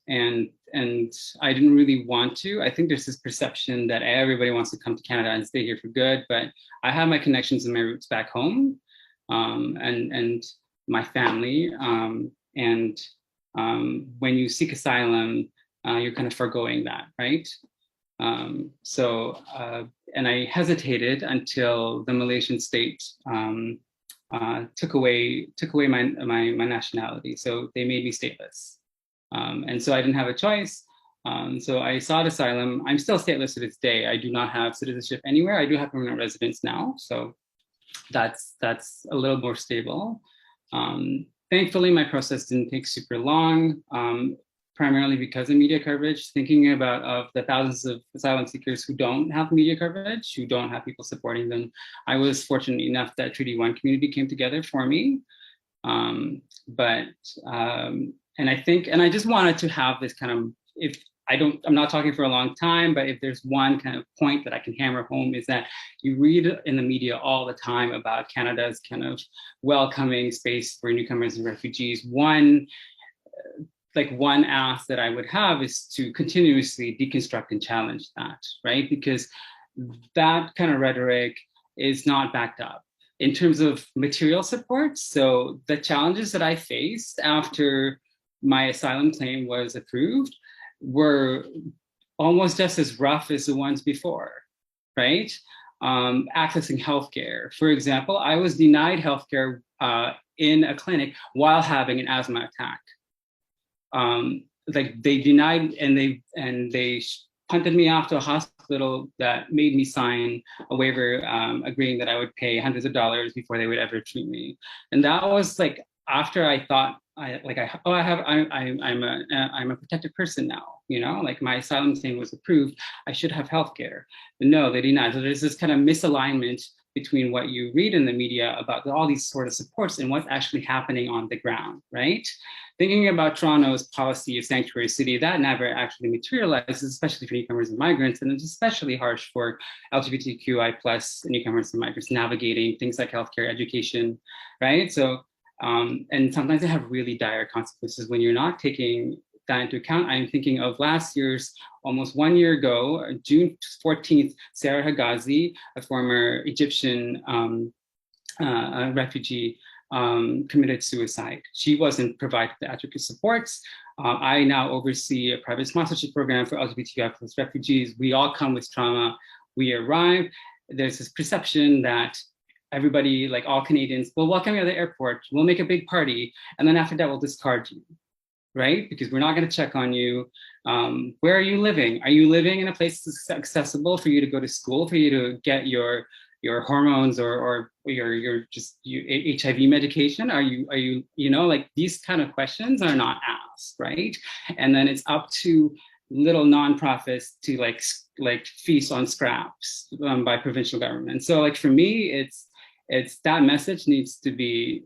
I didn't really want to. I think there's this perception that everybody wants to come to Canada and stay here for good, but I have my connections and my roots back home, and my family. And when you seek asylum, you're kind of foregoing that, right? And I hesitated until the Malaysian state took away my nationality. So they made me stateless. And so I didn't have a choice. So I sought asylum. I'm still stateless to this day. I do not have citizenship anywhere. I do have permanent residence now. So that's a little more stable. Thankfully, my process didn't take super long. Primarily because of media coverage, thinking of the thousands of asylum seekers who don't have media coverage, who don't have people supporting them. I was fortunate enough that Treaty 1 community came together for me. And I just wanted to have this kind of, I'm not talking for a long time, but if there's one kind of point that I can hammer home is that you read in the media all the time about Canada's kind of welcoming space for newcomers and refugees. like one ask that I would have is to continuously deconstruct and challenge that, right? Because that kind of rhetoric is not backed up in terms of material support. So the challenges that I faced after my asylum claim was approved were almost just as rough as the ones before, right? Accessing healthcare. For example, I was denied healthcare in a clinic while having an asthma attack. Like they denied and they punted me off to a hospital that made me sign a waiver agreeing that I would pay hundreds of dollars before they would ever treat me. And that was like after I thought I'm a protected person now, you know, like my asylum claim was approved, I should have healthcare. But no, they denied. So there's this kind of misalignment between what you read in the media about all these sort of supports and what's actually happening on the ground, right? Thinking about Toronto's policy of sanctuary city, that never actually materializes, especially for newcomers and migrants, and it's especially harsh for LGBTQI plus newcomers and migrants navigating things like healthcare, education, right? So, and sometimes they have really dire consequences when you're not taking that into account. I'm thinking of last year's, almost 1 year ago, June 14th, Sarah Hagazi, a former Egyptian refugee, committed suicide. She wasn't provided the adequate supports. I now oversee a private sponsorship program for LGBTQI plus refugees. We all come with trauma. We arrive. There's this perception that everybody, like all Canadians, will welcome you at the airport. We'll make a big party. And then after that, we'll discard you, right? Because we're not going to check on you. Where are you living? Are you living in a place that's accessible for you to go to school, for you to get your hormones or your HIV medication? Are you, you know, like these kind of questions are not asked, right? And then it's up to little nonprofits to like feast on scraps by provincial government. So like for me, it's that message needs to be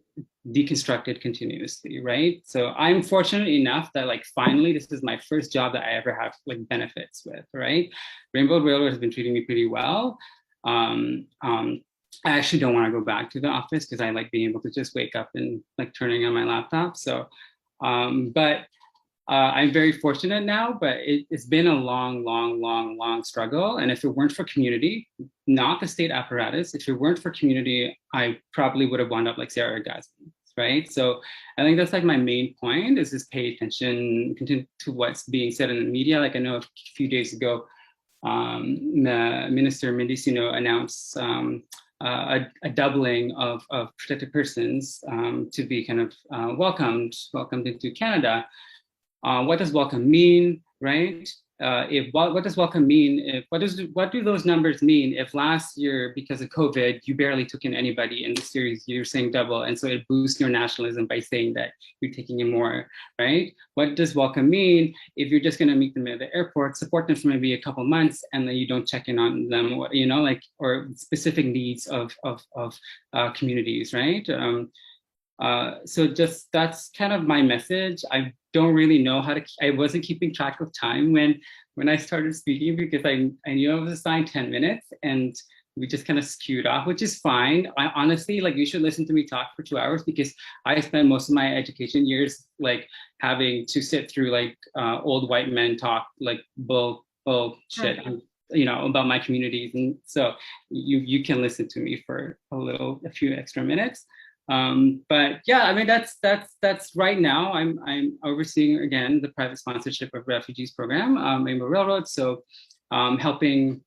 deconstructed continuously, right? So I'm fortunate enough that like finally this is my first job that I ever have like benefits with, right? Rainbow Railroad has been treating me pretty well. I actually don't want to go back to the office because I like being able to just wake up and like turning on my laptop. So, but I'm very fortunate now, but it's been a long struggle. And if it weren't for community, not the state apparatus, if it weren't for community, I probably would have wound up like Sarah Hagazi, right? So I think that's like my main point is just pay attention to what's being said in the media. Like I know a few days ago, Minister Mendicino announced a doubling of protected persons to be kind of welcomed into Canada. What does welcome mean, right? What does welcome mean? What do those numbers mean if last year, because of COVID, you barely took in anybody in the series, you're saying double, and so it boosts your nationalism by saying that you're taking in more, right? What does welcome mean if you're just gonna meet them at the airport, support them for maybe a couple months, and then you don't check in on them, you know, like, or specific needs of communities, right? So just that's kind of my message. I don't really know how to, I wasn't keeping track of time when I started speaking because I knew I was assigned 10 minutes and we just kind of skewed off, which is fine. I honestly, like, you should listen to me talk for 2 hours because I spent most of my education years like having to sit through like old white men talk like bullshit, you know, about my communities. And so you can listen to me for a few extra minutes. But yeah, I mean, that's right now. I'm overseeing again the private sponsorship of refugees program, Rainbow Railroad. So helping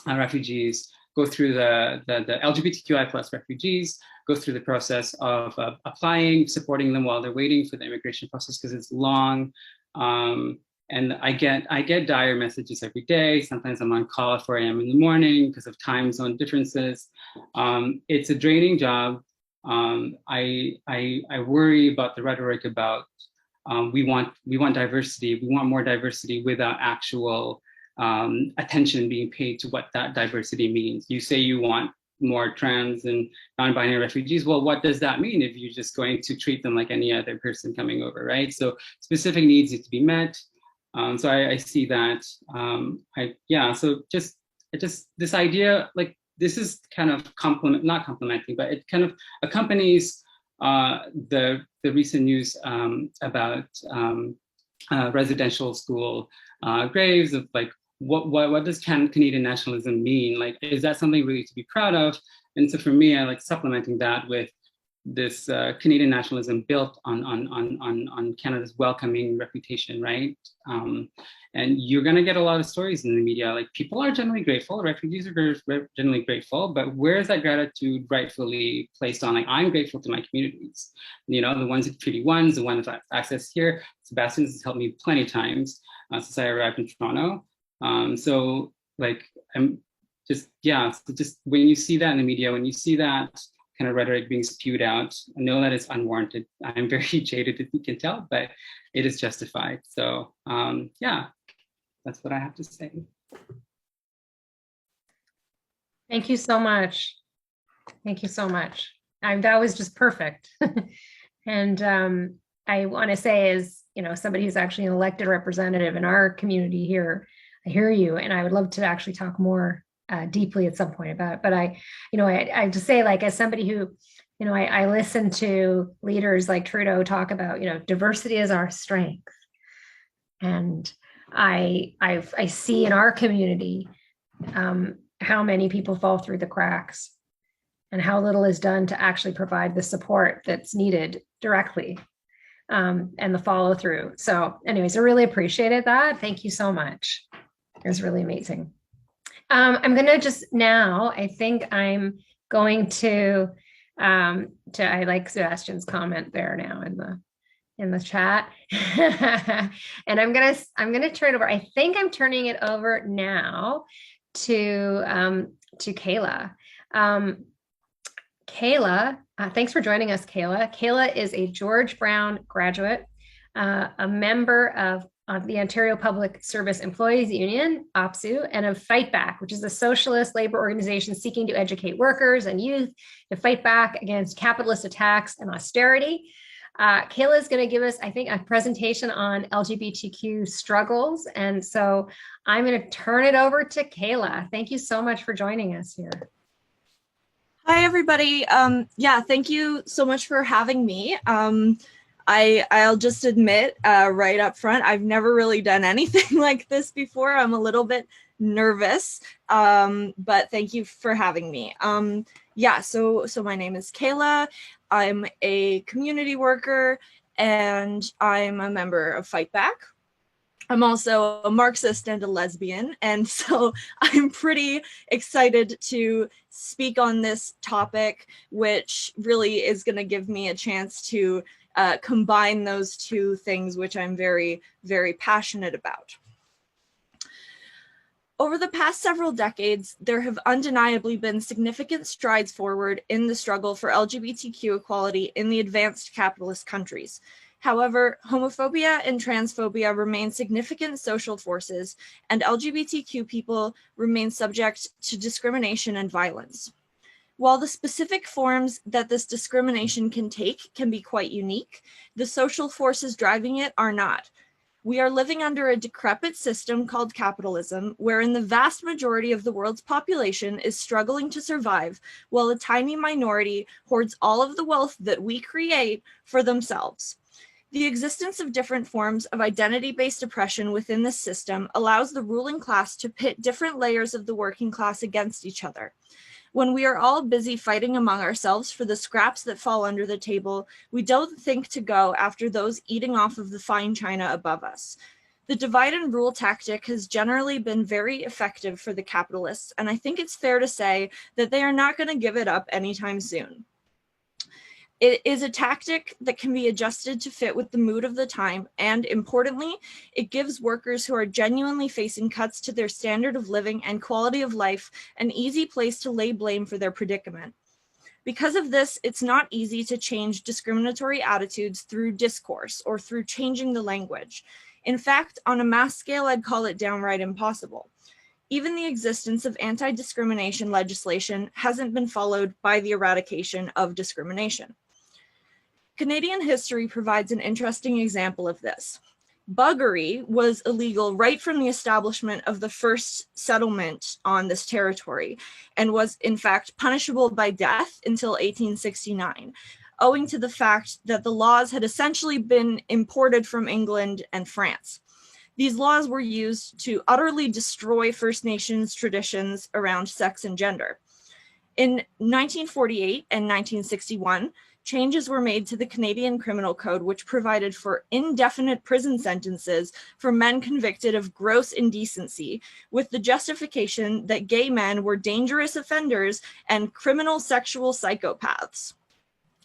refugees go through the LGBTQI plus refugees go through the process of applying, supporting them while they're waiting for the immigration process because it's long. And I get dire messages every day. Sometimes I'm on call at 4 a.m. in the morning because of time zone differences. It's a draining job. I worry about the rhetoric about we want diversity. We want more diversity without actual attention being paid to what that diversity means. You say you want more trans and non-binary refugees. Well, what does that mean if you're just going to treat them like any other person coming over, right? So specific needs need to be met. So I see that. So just this idea, like, this is kind of not complementing, but it kind of accompanies the recent news about residential school graves of like, what does Canadian nationalism mean? Like, is that something really to be proud of? And so for me, I like supplementing that with this Canadian nationalism built on Canada's welcoming reputation, right? And you're gonna get a lot of stories in the media. Like, people are generally grateful, refugees are generally grateful, but where is that gratitude rightfully placed on? Like, I'm grateful to my communities, you know, the ones at Treaty Ones, the ones that access here. Sebastian's has helped me plenty of times since I arrived in Toronto. So like, I'm just, yeah, so just when you see that in the media, when you see that kind of rhetoric being spewed out, I know that it's unwarranted. I'm very jaded, if you can tell, but it is justified. So yeah, that's what I have to say. Thank you so much. Thank you so much. That was just perfect. And I want to say, as you know, somebody who's actually an elected representative in our community here, I hear you, and I would love to actually talk more deeply at some point about it. But I just say, like, as somebody who, you know, I listen to leaders like Trudeau talk about, you know, diversity is our strength, and I see in our community how many people fall through the cracks, and how little is done to actually provide the support that's needed directly, and the follow through. So, anyways, I really appreciated that. Thank you so much. It was really amazing. I'm going to just now, I think I'm going to I like Sebastian's comment there now in the chat. And I'm going to turn it over. I think I'm turning it over now to Kayla. Kayla, thanks for joining us, Kayla. Kayla is a George Brown graduate, a member of the Ontario Public Service Employees Union, OPSU, and of Fight Back, which is a socialist labor organization seeking to educate workers and youth to fight back against capitalist attacks and austerity. Kayla is going to give us, I think, a presentation on LGBTQ struggles. And so I'm going to turn it over to Kayla. Thank you so much for joining us here. Hi, everybody. Yeah, thank you so much for having me. I'll just admit right up front, I've never really done anything like this before. I'm a little bit nervous, but thank you for having me. Yeah, so my name is Kayla. I'm a community worker and I'm a member of Fight Back. I'm also a Marxist and a lesbian, and so I'm pretty excited to speak on this topic, which really is going to give me a chance to combine those two things, which I'm very, very passionate about. Over the past several decades, there have undeniably been significant strides forward in the struggle for LGBTQ equality in the advanced capitalist countries. However, homophobia and transphobia remain significant social forces, and LGBTQ people remain subject to discrimination and violence. While the specific forms that this discrimination can take can be quite unique, the social forces driving it are not. We are living under a decrepit system called capitalism, wherein the vast majority of the world's population is struggling to survive, while a tiny minority hoards all of the wealth that we create for themselves. The existence of different forms of identity-based oppression within this system allows the ruling class to pit different layers of the working class against each other. When we are all busy fighting among ourselves for the scraps that fall under the table, we don't think to go after those eating off of the fine china above us. The divide and rule tactic has generally been very effective for the capitalists, and I think it's fair to say that they are not going to give it up anytime soon. It is a tactic that can be adjusted to fit with the mood of the time, and importantly, it gives workers who are genuinely facing cuts to their standard of living and quality of life an easy place to lay blame for their predicament. Because of this, it's not easy to change discriminatory attitudes through discourse or through changing the language. In fact, on a mass scale, I'd call it downright impossible. Even the existence of anti-discrimination legislation hasn't been followed by the eradication of discrimination. Canadian history provides an interesting example of this. Buggery was illegal right from the establishment of the first settlement on this territory and was in fact punishable by death until 1869. owing to the fact that the laws had essentially been imported from England and France. These laws were used to utterly destroy First Nations traditions around sex and gender. In 1948 and 1961, changes were made to the Canadian Criminal Code, which provided for indefinite prison sentences for men convicted of gross indecency, with the justification that gay men were dangerous offenders and criminal sexual psychopaths.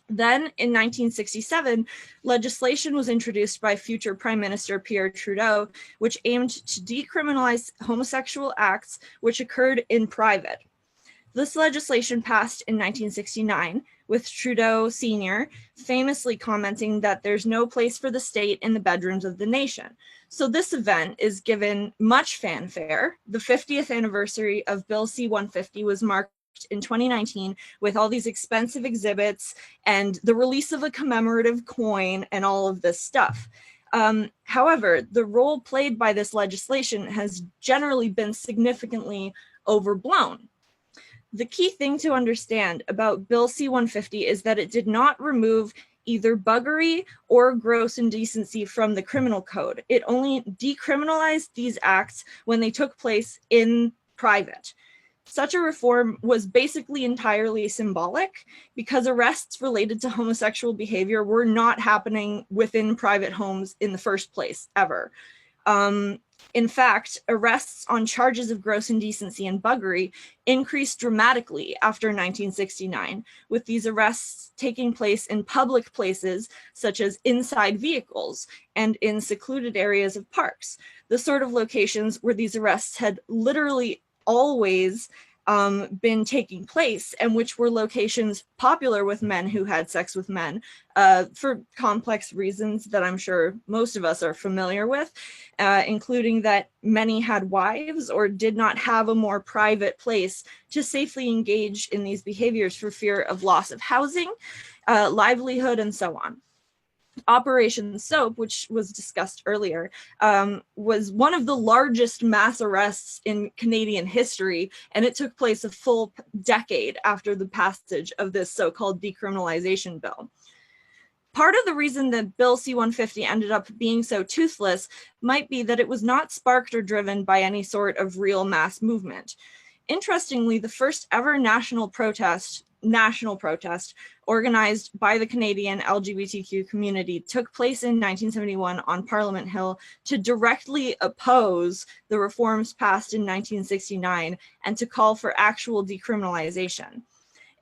Then, in 1967, legislation was introduced by future Prime Minister Pierre Trudeau, which aimed to decriminalize homosexual acts which occurred in private. This legislation passed in 1969, with Trudeau Sr. famously commenting that there's no place for the state in the bedrooms of the nation. So this event is given much fanfare. The 50th anniversary of Bill C-150 was marked in 2019 with all these expensive exhibits and the release of a commemorative coin and all of this stuff. However, the role played by this legislation has generally been significantly overblown. The key thing to understand about Bill C-150 is that it did not remove either buggery or gross indecency from the criminal code. It only decriminalized these acts when they took place in private. Such a reform was basically entirely symbolic because arrests related to homosexual behavior were not happening within private homes in the first place, ever. In fact, arrests on charges of gross indecency and buggery increased dramatically after 1969, with these arrests taking place in public places such as inside vehicles and in secluded areas of parks, the sort of locations where these arrests had literally always been taking place, and which were locations popular with men who had sex with men for complex reasons that I'm sure most of us are familiar with, including that many had wives or did not have a more private place to safely engage in these behaviors for fear of loss of housing, livelihood, and so on. Operation Soap, which was discussed earlier, was one of the largest mass arrests in Canadian history, and it took place a full decade after the passage of this so-called decriminalization bill. Part of the reason that Bill C-150 ended up being so toothless might be that it was not sparked or driven by any sort of real mass movement. Interestingly, the first ever national protest organized by the Canadian LGBTQ community took place in 1971 on Parliament Hill to directly oppose the reforms passed in 1969 and to call for actual decriminalization.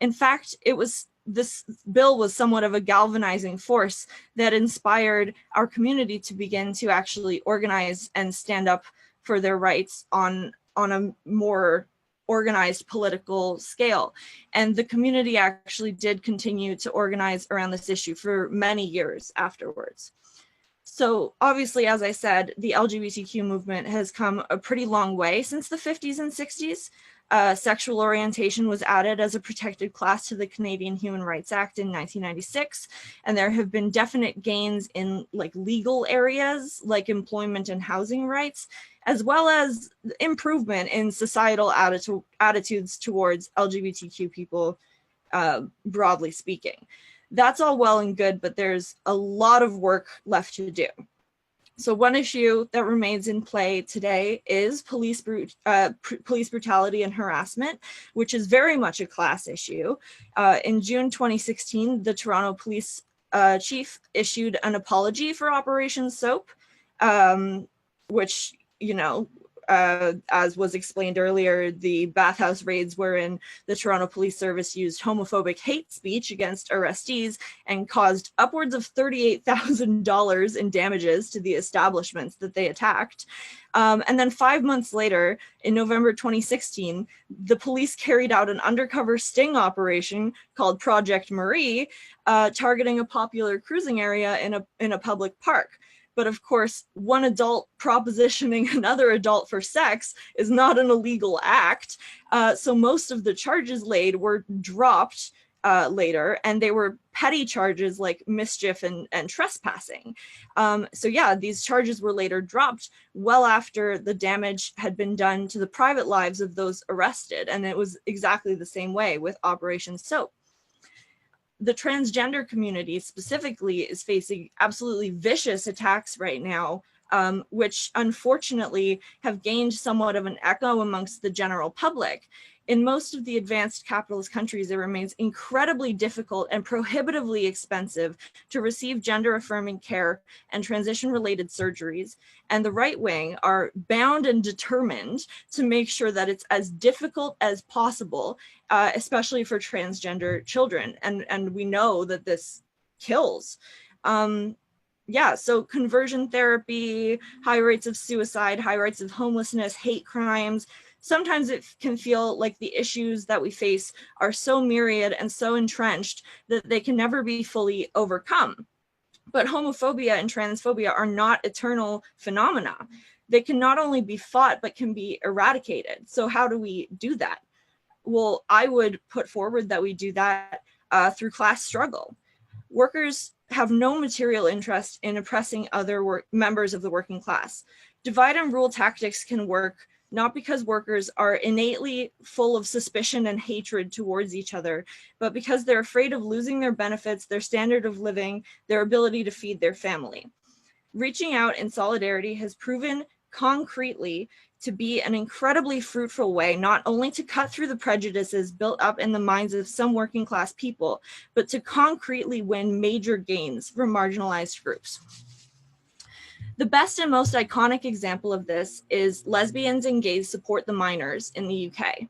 In fact, this bill was somewhat of a galvanizing force that inspired our community to begin to actually organize and stand up for their rights on a more organized political scale. And the community actually did continue to organize around this issue for many years afterwards. So obviously, as I said, the LGBTQ movement has come a pretty long way since the 50s and 60s. Sexual orientation was added as a protected class to the Canadian Human Rights Act in 1996, and there have been definite gains in legal areas like employment and housing rights, as well as improvement in societal attitudes towards LGBTQ people, broadly speaking. That's all well and good, but there's a lot of work left to do. So one issue that remains in play today is police brutality and harassment, which is very much a class issue. In June 2016, the Toronto police chief issued an apology for Operation Soap, which, as was explained earlier, the bathhouse raids wherein the Toronto Police Service used homophobic hate speech against arrestees and caused upwards of $38,000 in damages to the establishments that they attacked. And then 5 months later, in November 2016, the police carried out an undercover sting operation called Project Marie, targeting a popular cruising area in a public park. But of course, one adult propositioning another adult for sex is not an illegal act. So most of the charges laid were dropped later, and they were petty charges like mischief and trespassing. So yeah, these charges were later dropped well after the damage had been done to the private lives of those arrested. And it was exactly the same way with Operation Soap. The transgender community specifically is facing absolutely vicious attacks right now, which unfortunately have gained somewhat of an echo amongst the general public. In most of the advanced capitalist countries, it remains incredibly difficult and prohibitively expensive to receive gender-affirming care and transition-related surgeries, and the right wing are bound and determined to make sure that it's as difficult as possible, especially for transgender children. And we know that this kills. Yeah, so conversion therapy, high rates of suicide, high rates of homelessness, hate crimes. Sometimes it can feel like the issues that we face are so myriad and so entrenched that they can never be fully overcome. But homophobia and transphobia are not eternal phenomena. They can not only be fought, but can be eradicated. So how do we do that? Well, I would put forward that we do that through class struggle. Workers have no material interest in oppressing other members of the working class. Divide and rule tactics can work not because workers are innately full of suspicion and hatred towards each other, but because they're afraid of losing their benefits, their standard of living, their ability to feed their family. Reaching out in solidarity has proven concretely to be an incredibly fruitful way, not only to cut through the prejudices built up in the minds of some working class people, but to concretely win major gains for marginalized groups. The best and most iconic example of this is Lesbians and Gays Support the Miners in the UK.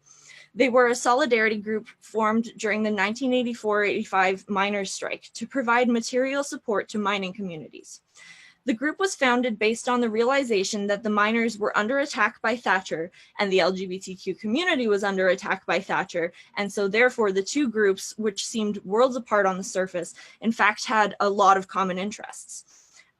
They were a solidarity group formed during the 1984-85 miners' strike to provide material support to mining communities. The group was founded based on the realization that the miners were under attack by Thatcher and the LGBTQ community was under attack by Thatcher. And so therefore the two groups, which seemed worlds apart on the surface, in fact had a lot of common interests.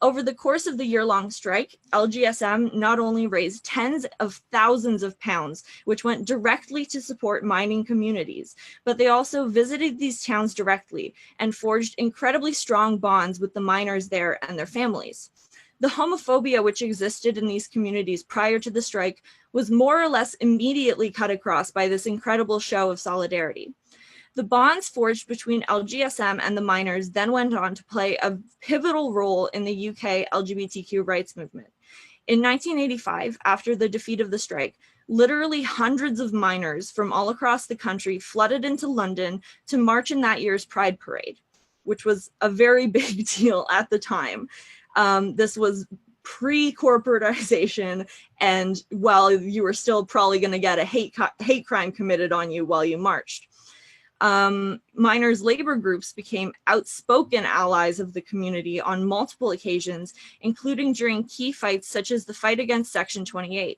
Over the course of the year-long strike, LGSM not only raised tens of thousands of pounds, which went directly to support mining communities, but they also visited these towns directly and forged incredibly strong bonds with the miners there and their families. The homophobia which existed in these communities prior to the strike was more or less immediately cut across by this incredible show of solidarity. The bonds forged between LGSM and the miners then went on to play a pivotal role in the UK LGBTQ rights movement. In 1985, after the defeat of the strike, literally hundreds of miners from all across the country flooded into London to march in that year's Pride Parade, which was a very big deal at the time. This was pre-corporatization, and while you were still probably going to get a hate crime committed on you while you marched. Miners' labor groups became outspoken allies of the community on multiple occasions, including during key fights such as the fight against Section 28.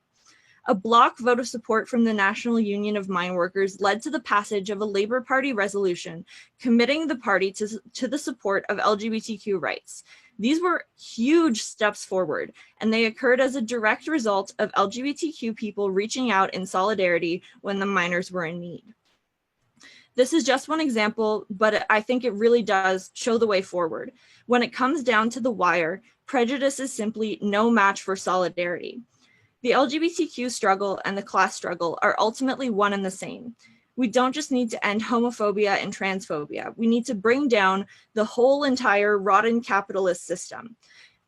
A bloc vote of support from the National Union of Mine Workers led to the passage of a Labour Party resolution committing the party to the support of LGBTQ rights. These were huge steps forward, and they occurred as a direct result of LGBTQ people reaching out in solidarity when the miners were in need. This is just one example, but I think it really does show the way forward. When it comes down to the wire, prejudice is simply no match for solidarity. The LGBTQ struggle and the class struggle are ultimately one and the same. We don't just need to end homophobia and transphobia. We need to bring down the whole entire rotten capitalist system.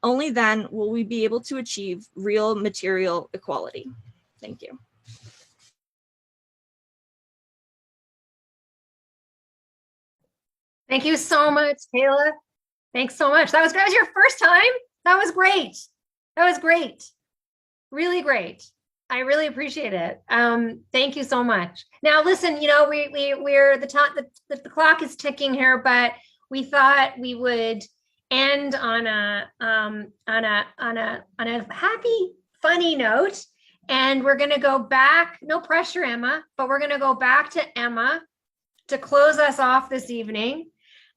Only then will we be able to achieve real material equality. Thank you. Thank you so much, Kayla. Thanks so much. That was your first time. That was great. That was great. Really great. I really appreciate it. Thank you so much. Now, listen, you know, we're the clock is ticking here, but we thought we would end on a happy, funny note. And we're going to go back. No pressure, Emma, but we're going to go back to Emma to close us off this evening.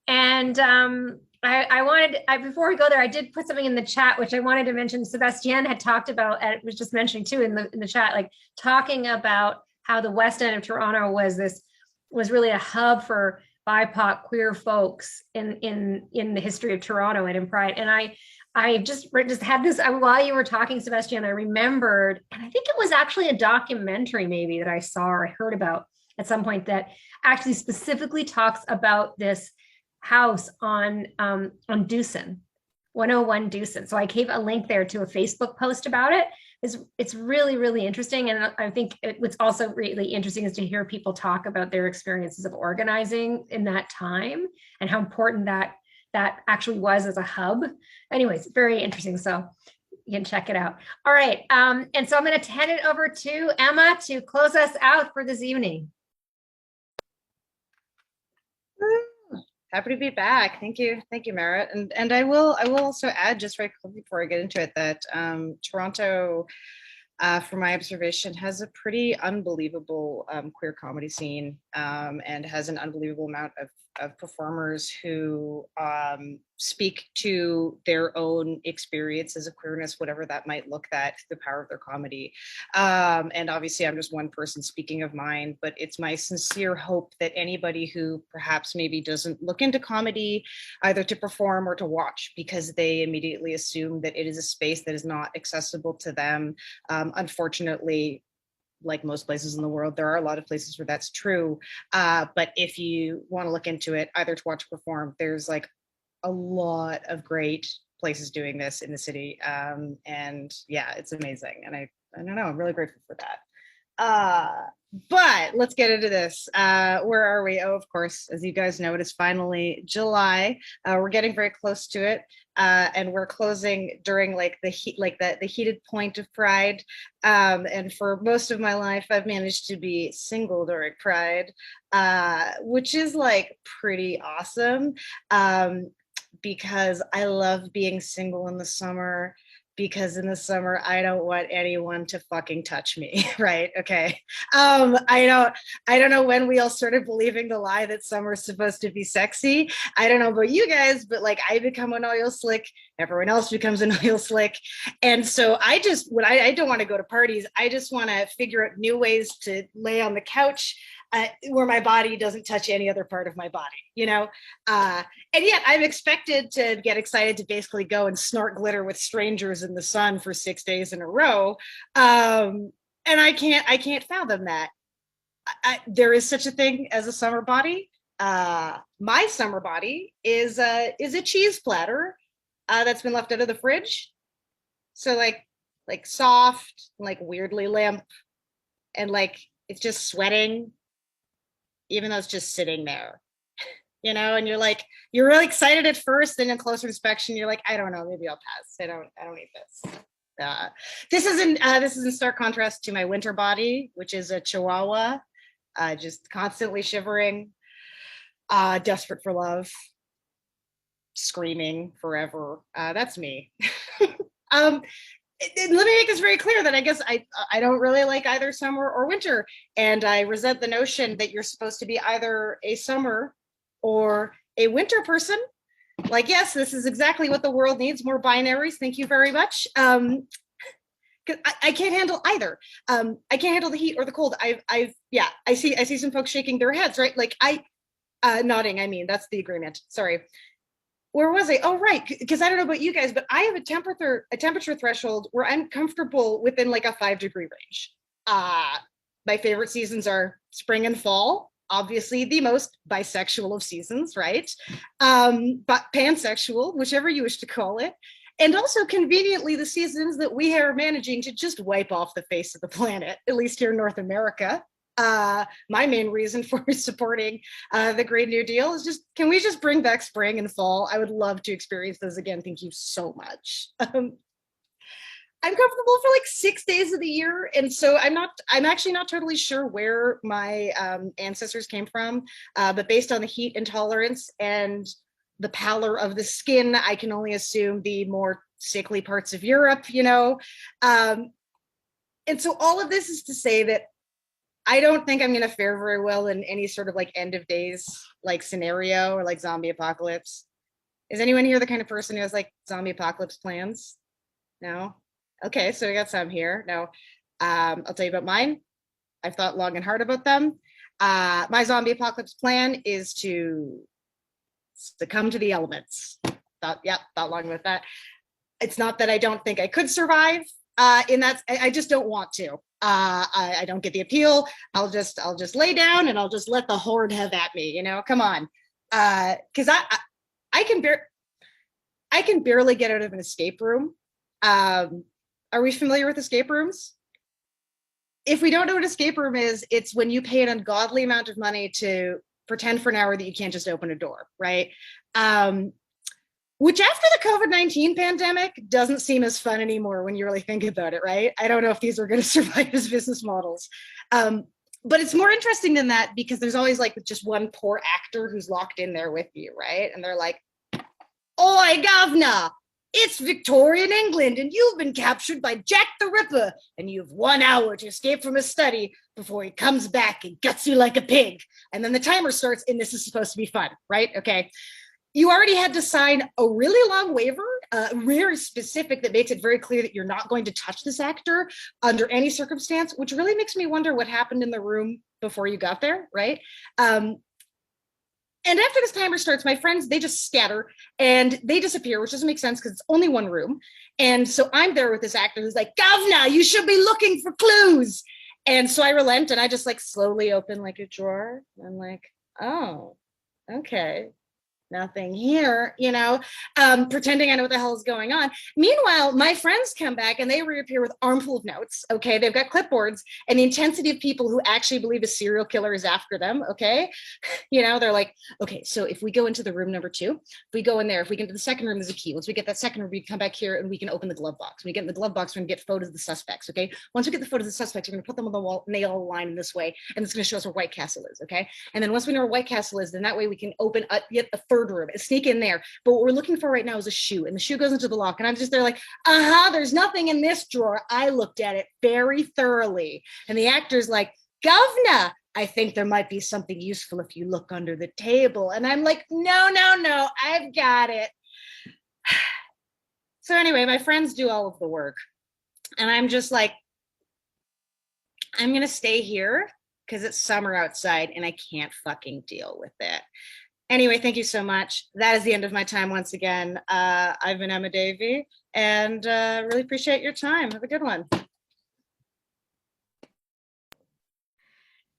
And before we go there, I did put something in the chat, which I wanted to mention. Sebastian had talked about, and it was just mentioning too in the chat, like talking about how the West End of Toronto was really a hub for BIPOC queer folks in the history of Toronto and in Pride. And I just had this while you were talking, Sebastian. I remembered, and I think it was actually a documentary maybe that I saw or I heard about at some point that actually specifically talks about this house on Dewson, 101 Dewson. So I gave a link there to a Facebook post about it. It's really, really interesting. And I think what's also really interesting is to hear people talk about their experiences of organizing in that time and how important that actually was as a hub. Anyways, very interesting. So you can check it out. All right. And so I'm going to hand it over to Emma to close us out for this evening. Happy to be back. Thank you, Merritt. And I will also add just very quickly before I get into it that Toronto, from my observation, has a pretty unbelievable queer comedy scene and has an unbelievable amount of performers who speak to their own experiences of queerness, whatever that might look like, the power of their comedy. And obviously I'm just one person speaking of mine, but it's my sincere hope that anybody who perhaps maybe doesn't look into comedy either to perform or to watch because they immediately assume that it is a space that is not accessible to them. Unfortunately, like most places in the world, there are a lot of places where that's true. But if you want to look into it, either to watch or perform, there's like a lot of great places doing this in the city. And yeah, it's amazing. And I don't know, I'm really grateful for that. But let's get into this. Where are we? Oh, of course, as you guys know, it is finally July. We're getting very close to it. And we're closing during like the heated point of Pride. And for most of my life, I've managed to be single during Pride, which is like pretty awesome. Because I love being single in the summer. Because in the summer, I don't want anyone to fucking touch me, right? Okay. I don't know when we all started believing the lie that summer's supposed to be sexy. I don't know about you guys, but like I become an oil slick, everyone else becomes an oil slick. And so when I don't want to go to parties, I just want to figure out new ways to lay on the couch where my body doesn't touch any other part of my body, you know? And yet I'm expected to get excited to basically go and snort glitter with strangers in the sun for 6 days in a row. And I can't fathom that. There is such a thing as a summer body. My summer body is a cheese platter that's been left out of the fridge. So like soft, like weirdly limp, and like it's just sweating, even though it's just sitting there, you know, and you're really excited at first, and in closer inspection, you're like, I don't know, maybe I'll pass. I don't eat this. This is in stark contrast to my winter body, which is a Chihuahua, just constantly shivering, desperate for love, screaming forever. That's me. Let me make this very clear that I guess I don't really like either summer or winter. And I resent the notion that you're supposed to be either a summer or a winter person. Like, yes, this is exactly what the world needs, more binaries. Thank you very much. I can't handle either. I can't handle the heat or the cold. I see some folks shaking their heads, right? Like nodding, I mean, that's the agreement. Sorry. Where was I? Oh, right. Because I don't know about you guys, but I have a temperature threshold where I'm comfortable within like a 5-degree range. My favorite seasons are spring and fall, obviously the most bisexual of seasons, right? But pansexual, whichever you wish to call it. And also conveniently the seasons that we are managing to just wipe off the face of the planet, at least here in North America. My main reason for supporting the Green New Deal is just, can we just bring back spring and fall? I would love to experience those again. Thank you so much. I'm comfortable for like 6 days of the year. And so I'm actually not totally sure where my ancestors came from, but based on the heat intolerance and the pallor of the skin, I can only assume the more sickly parts of Europe, you know? And so all of this is to say that I don't think I'm going to fare very well in any sort of like end of days like scenario or like zombie apocalypse. Is anyone here the kind of person who has like zombie apocalypse plans? No? Okay, so we got some here. No, I'll tell you about mine. I've thought long and hard about them. My zombie apocalypse plan is to succumb to the elements. Thought long about that. It's not that I don't think I could survive. In that, I just don't want to. I don't get the appeal. I'll just lay down and I'll just let the horde have at me, you know, come on. Because I can barely get out of an escape room. Are we familiar with escape rooms? If we don't know what escape room is, it's when you pay an ungodly amount of money to pretend for an hour that you can't just open a door, right? Which after the COVID-19 pandemic doesn't seem as fun anymore when you really think about it, right? I don't know if these are going to survive as business models. But it's more interesting than that because there's always like just one poor actor who's locked in there with you, right? And they're like, "Oi, governor, it's Victorian England and you've been captured by Jack the Ripper and you have 1 hour to escape from his study before he comes back and guts you like a pig." And then the timer starts and this is supposed to be fun, right? Okay. You already had to sign a really long waiver, very specific, that makes it very clear that you're not going to touch this actor under any circumstance, which really makes me wonder what happened in the room before you got there, right? And after this timer starts, my friends, they just scatter and they disappear, which doesn't make sense because it's only one room. And so I'm there with this actor who's like, "Governor, you should be looking for clues." And so I relent and I just like slowly open like a drawer. I'm like, "Oh, okay. Nothing here," pretending I know what the hell is going on. Meanwhile, my friends come back and they reappear with armful of notes. Okay, they've got clipboards and the intensity of people who actually believe a serial killer is after them. Okay, they're like, "Okay, so if we go into the room number 2, if we go in there, if we get into the second room, there's a key. Once we get that second room, we come back here and we can open the glove box. When we get in the glove box, we're gonna get photos of the suspects. Okay, once we get the photos of the suspects, we're gonna put them on the wall and they all line in this way, and it's gonna show us where White Castle is. Okay, and then once we know where White Castle is, then that way we can open yet a third room, sneak in there. But what we're looking for right now is a shoe, and the shoe goes into the lock." And I'm just there like, "There's nothing in this drawer. I looked at it very thoroughly." And the actor's like, "Governor, I think there might be something useful if you look under the table." And I'm like, no, I've got it. So anyway, my friends do all of the work. And I'm just like, I'm going to stay here because it's summer outside and I can't fucking deal with it. Anyway, thank you so much. That is the end of my time once again. I've been Emma Davey and really appreciate your time. Have a good one.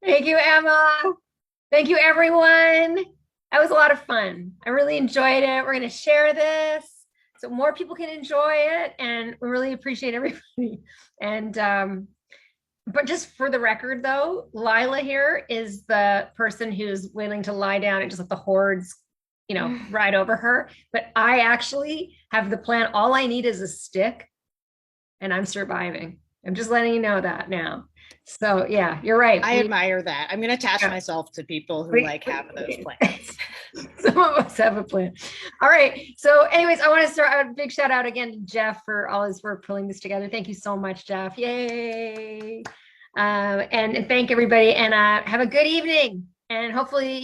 Thank you, Emma. Thank you, everyone. That was a lot of fun. I really enjoyed it. We're going to share this so more people can enjoy it. And we really appreciate everybody. And but just for the record, though, Lila here is the person who's willing to lie down and just let the hordes, ride over her. But I actually have the plan. All I need is a stick and I'm surviving. I'm just letting you know that now. So yeah, you're right. I admire that. I'm going to attach myself to people who have those plans. Some of us have a plan. All right. So anyways, I want to start a big shout out again to Jeff for all his work pulling this together. Thank you so much, Jeff. Yay. And thank everybody and have a good evening and hopefully,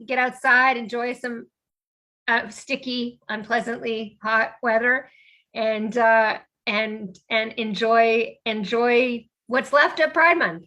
get outside, enjoy some sticky, unpleasantly hot weather and enjoy what's left of Pride Month.